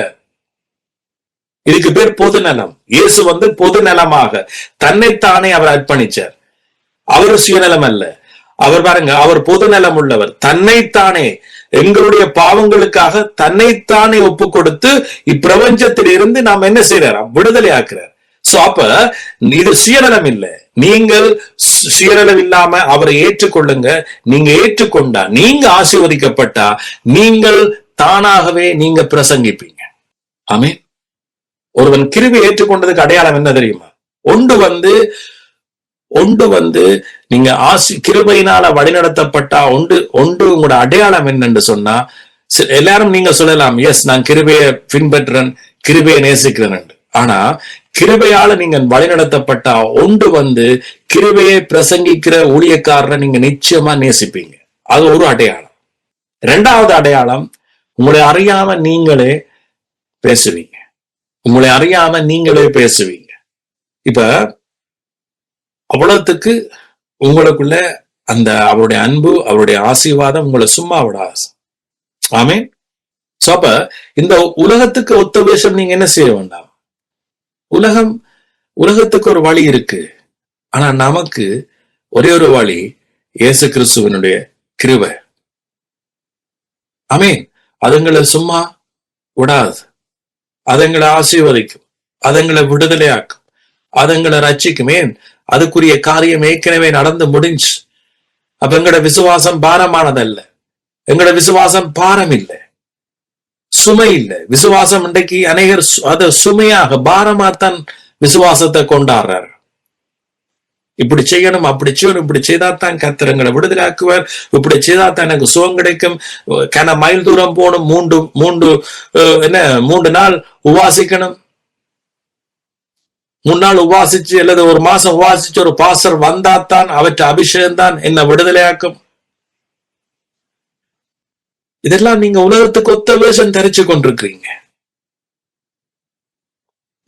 இதுக்கு பேர் பொதுநலம். இயேசு பொது நலமாக தன்னைத்தானே அவர் அர்ப்பணிச்சார். அவர் சுயநலம் அல்ல. அவர் பாருங்க, அவர் பொதுநலம் உள்ளவர். தன்னைத்தானே எங்களுடைய பாவங்களுக்காக தன்னைத்தானே ஒப்பு கொடுத்து இப்பிரபஞ்சத்தில் இருந்து நாம் என்ன செய்யறார்? விடுதலை ஆக்குறார். சோ அப்ப இது சுயநலம் இல்லை. நீங்கள் சுயநலம் இல்லாம அவரை ஏற்றுக்கொள்ளுங்க. நீங்க ஏற்றுக்கொண்டா, நீங்க ஆசீர்வதிக்கப்பட்டா, நீங்கள் தானாகவே நீங்க பிரசங்கிப்பீங்க. ஆமென். ஒருவன் கிருபை ஏற்றுக்கொண்டதுக்கு அடையாளம் என்ன தெரியுமா? ஒன்று நீங்க கிருபையினால வழிநடத்தப்பட்டா ஒன்று உங்களோட அடையாளம் என்னன்னு சொன்னா, எல்லாரும் நீங்க சொல்லலாம், எஸ் நான் கிருபையை பின்பற்றேன், கிருபையை நேசிக்கிறேன். ஆனா கிருபையால நீங்க வழிநடத்தப்பட்டா ஒன்று கிருபையை பிரசங்கிக்கிற ஊழியக்காரரை நீங்க நிச்சயமா நேசிப்பீங்க. அது ஒரு அடையாளம். இரண்டாவது அடையாளம், உங்களை அறியாம நீங்களே பேசுவீங்க. உங்களை அறியாம நீங்களே பேசுவீங்க. இப்ப அவ்வளவுக்கு உங்களுக்குள்ள அந்த அவருடைய அன்பு, அவருடைய ஆசீர்வாதம் உங்களை சும்மா விடாது. ஆமென். சோ அப்ப இந்த உலகத்துக்கு ஒத்த வேஷம் நீங்க என்ன செய்ய வேண்டாம். உலகத்துக்கு ஒரு வழி இருக்கு. ஆனா நமக்கு ஒரே ஒரு வழி, இயேசு கிறிஸ்துவனுடைய கிருபை. ஆமென். அதுங்களை சும்மா விடாது. அதுங்களை ஆசீர்வதிக்கும், அதுங்களை விடுதலையாக்கும், அதுங்களை ரட்சிக்கும். ஏன்? அதுக்குரிய காரியம் ஏற்கனவே நடந்து முடிஞ்சு. அப்ப எங்களோட விசுவாசம் பாரமானதல்ல. எங்களோட விசுவாசம் பாரம் இல்லை, சுமை இல்லை. விசுவாசம் இன்றைக்கு அநேகர் அதை சுமையாக பாரமாத்தான் விசுவாசத்தை கொண்டாடுறாரு. இப்படி செய்யணும், அப்படி செய்யணும், இப்படி செய்தாத்தான் கர்த்தர் எங்களை விடுதலாக்குவார், இப்படி செய்தாத்தான் எனக்கு சுகம் கிடைக்கும், கன மைல் தூரம் போகணும், மூன்று நாள் உபாசிக்கணும், 3 நாள் உபாசிச்சு அல்லது ஒரு மாசம் உபாசிச்சு ஒரு பாசர் வந்தாத்தான் அவற்றை அபிஷேகம் தான் என்ன விடுதலையாக்கும். இதெல்லாம் நீங்க உலகத்துக்கு ஒத்த வேஷம் தரிச்சு கொண்டிருக்கிறீங்க.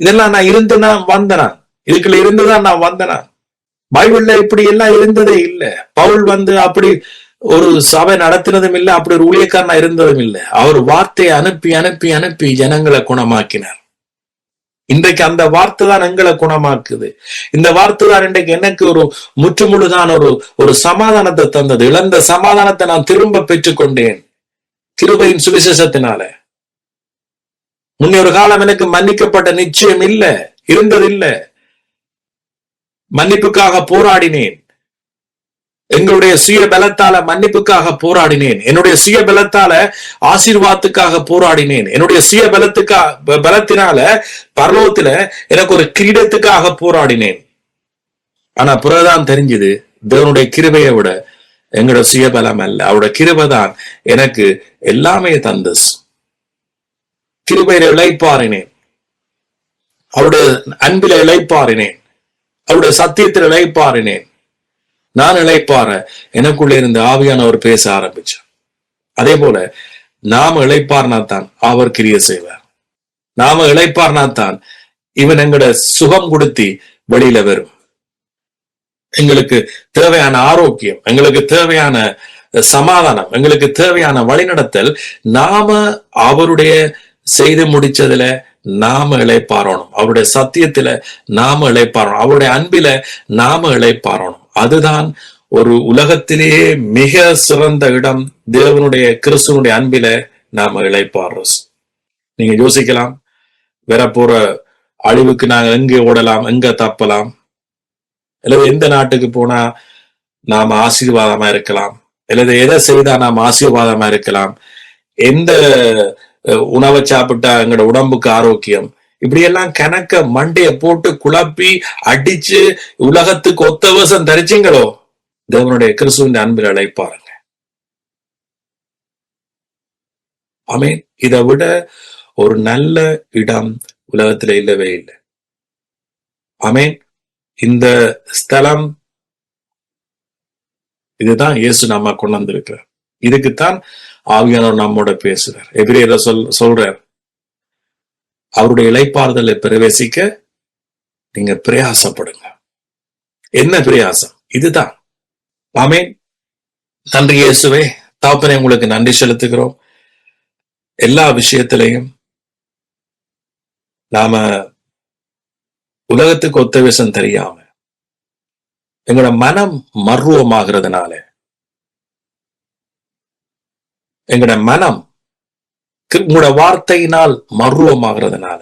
இதெல்லாம் நான் இருந்துனா வந்தனா, இதுக்குள்ள இருந்துதான் நான் வந்தனா. பைபிள்ல இப்படி எல்லாம் இருந்ததே இல்லை. பவுல் அப்படி ஒரு சபை நடத்தினதும் இல்லை, அப்படி ஒரு ஊழியக்காரனா இருந்ததும் இல்லை. அவர் வார்த்தையை அனுப்பி அனுப்பி அனுப்பி ஜனங்களை குணமாக்கினார். இன்றைக்கு அந்த வார்த்தை தான் எங்களை குணமாக்குது. இந்த வார்த்தை தான் இன்றைக்கு எனக்கு ஒரு முற்றுமுழுதான ஒரு சமாதானத்தை தந்தது. இழந்த சமாதானத்தை நான் திரும்ப பெற்றுக்கொண்டேன் கிருபையின் சுவிசேஷத்தினால. முன்னொரு காலம் எனக்கு மன்னிக்கப்பட்ட நிச்சயம் இருந்ததில்லை. மன்னிப்புக்காக போராடினேன். எங்களுடைய சுய பலத்தால மன்னிப்புக்காக போராடினேன். என்னுடைய சுய பலத்தால ஆசீர்வாதத்துக்காக போராடினேன். என்னுடைய சுய பலத்தினால பரலோகத்துல எனக்கு ஒரு கிரீடத்துக்காக போராடினேன். ஆனா பிறகுதான் தெரிஞ்சது, தேவனுடைய கிருபையை விட எங்களோட சுயபலம் அல்ல, அவருடைய கிருபை தான் எனக்கு எல்லாமே தந்தது. கிருபையில இளைப்பாறினேன், அவருடைய அன்பில இளைப்பாறினேன், அவருடைய சத்தியத்தில் இளைப்பாறினேன். நான் இளைப்பாற எனக்குள்ள இருந்து ஆவியானவர் பேச ஆரம்பிச்சார். அதே போல நாம இளைப்பார்னாத்தான் அவர் கிரியை செய்வார். நாம இளைப்பார்னாத்தான் இவன் எங்களோட சுகம் கொடுத்தி வெளியில வரும். எங்களுக்கு தேவையான ஆரோக்கியம், எங்களுக்கு தேவையான சமாதானம், எங்களுக்கு தேவையான வழிநடத்தல் நாம அவருடைய செய்து முடிச்சதுல நாம இளைப்பாறணும். அவருடைய சத்தியத்துல நாம இளைப்பாறணும். அவருடைய அன்பில நாம இளைப்பாறணும். அதுதான் ஒரு உலகத்திலேயே மிக சிறந்த இடம். தேவனுடைய கிறிஸ்துவனுடைய அன்பில நாம இளைப்பாறோம். நீங்க யோசிக்கலாம், வரப்போற அழிவுக்கு நாங்க எங்க ஓடலாம், எங்க தப்பலாம், அல்லது எந்த நாட்டுக்கு போனா நாம ஆசீர்வாதமா இருக்கலாம், அல்லது எதை செய்தா நாம ஆசீர்வாதமா இருக்கலாம், எந்த உணவை சாப்பிட்டா எங்களோட உடம்புக்கு ஆரோக்கியம், இப்படி எல்லாம் கணக்க மண்டைய போட்டு குழப்பி அடிச்சு உலகத்துக்கு ஒத்த வேஷம் தரிச்சிங்களோ, தேவனுடைய கிறிஸ்துவின் அன்பில் அழைப்பாருங்க. ஆமென். இதை விட ஒரு நல்ல இடம் உலகத்துல இல்லவே இல்லை. ஆமென். இந்த ஸ்தலம் இதுதான் இயேசு நம்ம கொண்டு வந்திருக்கிறார். இதுக்குத்தான் ஆவியானவர் நம்மோட பேசுறார். எபிரேயர்ல சொல்றார், அவருடைய இளைப்பாறுதலை பிரவேசிக்க நீங்க பிரயாசப்படுங்க. என்ன பிரயாசம்? இதுதான். ஆமென். நன்றி இயேசுவே. தகப்பனே, உங்களுக்கு நன்றி செலுத்துகிறோம். எல்லா விஷயத்திலையும் நாம உலகத்துக்கு ஒத்த விஷயம் தெரியாம எங்களோட மனம் மர்வமாகிறதுனால, எங்களோட மனம் உங்களோட வார்த்தையினால் மர்வமாகிறதுனால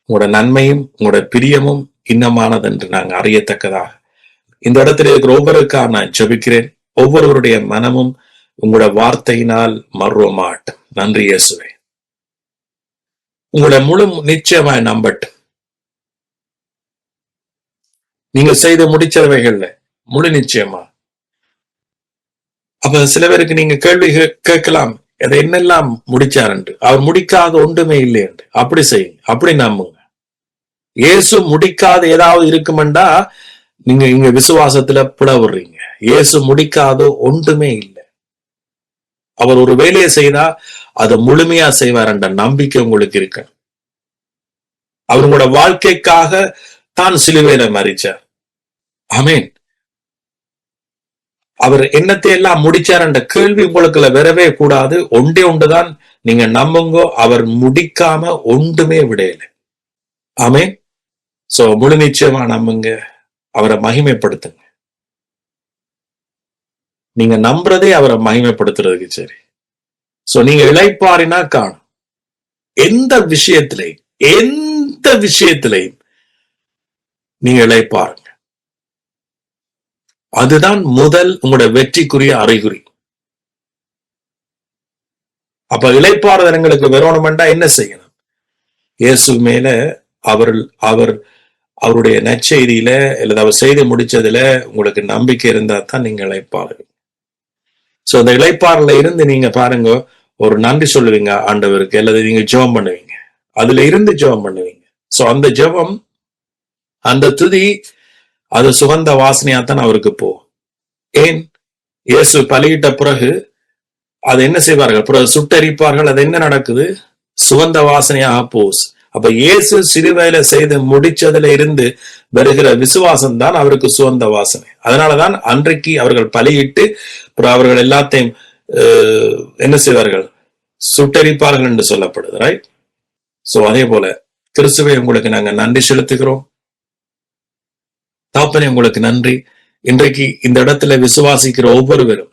உங்களோட நன்மையும் உங்களோட பிரியமும் இன்னமானது என்று நாங்கள் அறியத்தக்கதாக இந்த இடத்துல இருக்கிற ஒவ்வொருக்காக நான் ஜெபிக்கிறேன். ஒவ்வொருவருடைய மனமும் உங்களோட வார்த்தையினால் மர்வமாட்டும். நன்றி இயேசுவே. உங்களோட முழு நிச்சயமாய் நம்பட்டும். நீங்க செய்து முடிச்சவைகள்ல முழு நிச்சயமா. அப்ப சில பேருக்கு நீங்க கேள்வி கேட்கலாம், அதை என்னெல்லாம் முடிச்சாருண்டு. அவர் முடிக்காத ஒன்றுமே இல்லை என்று. அப்படி செய்யுங்க, அப்படி நம்புங்க. இயேசு முடிக்காத ஏதாவது இருக்குமெண்டா நீங்க இங்க விசுவாசத்துல பிளவுறீங்க. இயேசு முடிக்காத ஒன்றுமே இல்லை. அவர் ஒரு வேலையை செய்தா அதை முழுமையா செய்வார் என்ற நம்பிக்கை உங்களுக்கு இருக்கு. அவர் உங்களோட வாழ்க்கைக்காக தான் சிலுவையில மரிச்சார். ஆமென். அவர் என்னத்தை எல்லாம் முடிச்சார் என்ற கேள்வி உங்களுக்குள்ள வரவே கூடாது. ஒன்றே ஒன்றுதான், நீங்க நம்புங்க, அவர் முடிக்காம ஒன்றுமே விடையில. ஆமென். சோ முழு நிச்சயமா நம்புங்க, அவரை மகிமைப்படுத்துங்க. நீங்க நம்புறதே அவரை மகிமைப்படுத்துறதுக்கு சரி. சோ நீங்க இளைப்பாறினா காணும். எந்த விஷயத்திலையும் நீங்க இளைப்பாருங்க. அதுதான் முதல் உங்களோட வெற்றிக்குரிய அறிகுறி. அப்ப இளைப்பாறுதலங்களுக்கு வரணும்னா என்ன செய்யணும்? இயேசு மேல அவருடைய நற்செய்தியில அல்லது அவர் செய்து முடிச்சதுல உங்களுக்கு நம்பிக்கை இருந்தா தான் நீங்க இளைப்பாறுங்க. சோ அந்த இளைப்பாறுல இருந்து நீங்க பாருங்க, ஒரு நன்றி சொல்லுவீங்க ஆண்டவருக்கு, அல்லது நீங்க ஜெபம் பண்ணுவீங்க, அதுல இருந்து ஜெபம் பண்ணுவீங்க. சோ அந்த ஜெபம், அந்த துதி, அது சுகந்த வாசனையா தான் அவருக்கு போகும். ஏன்? இயேசு பலியிட்ட பிறகு அது என்ன செய்வார்கள்? பிறகு சுட்டரிப்பார்கள். அது என்ன நடக்குது? சுகந்த வாசனையாக போஸ். அப்ப இயேசு சிலுவையில செய்து முடிச்சதுல இருந்து வருகிற விசுவாசம் தான் அவருக்கு சுகந்த வாசனை. அதனாலதான் அன்றைக்கு அவர்கள் பலியிட்டு அவர்கள் எல்லாத்தையும் என்ன செய்வார்கள்? சுட்டரிப்பார்கள் என்று சொல்லப்படுது. ரைட்? சோ அதே போல கிறிஸ்துவை உங்களுக்கு நாங்க நன்றி செலுத்துகிறோம். தகப்பனே, உங்களுக்கு நன்றி. இன்றைக்கு இந்த இடத்துல விசுவாசிக்கிற ஒவ்வொருவரும்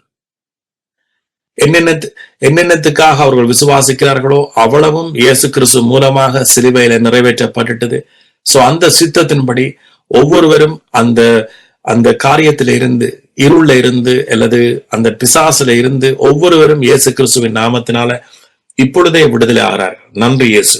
என்னென்னத்துக்காக அவர்கள் விசுவாசிக்கிறார்களோ அவ்வளவும் இயேசு கிறிஸ்து மூலமாக சிலுவையில நிறைவேற்றப்பட்டுட்டது. சோ அந்த சித்தத்தின்படி ஒவ்வொருவரும் அந்த காரியத்தில இருந்து, இருள்ல இருந்து அல்லது அந்த பிசாசுல இருந்து ஒவ்வொருவரும் இயேசு கிறிஸ்துவின் நாமத்தினால இப்பொழுதே விடுதலை ஆகிறார்கள். நன்றி இயேசு.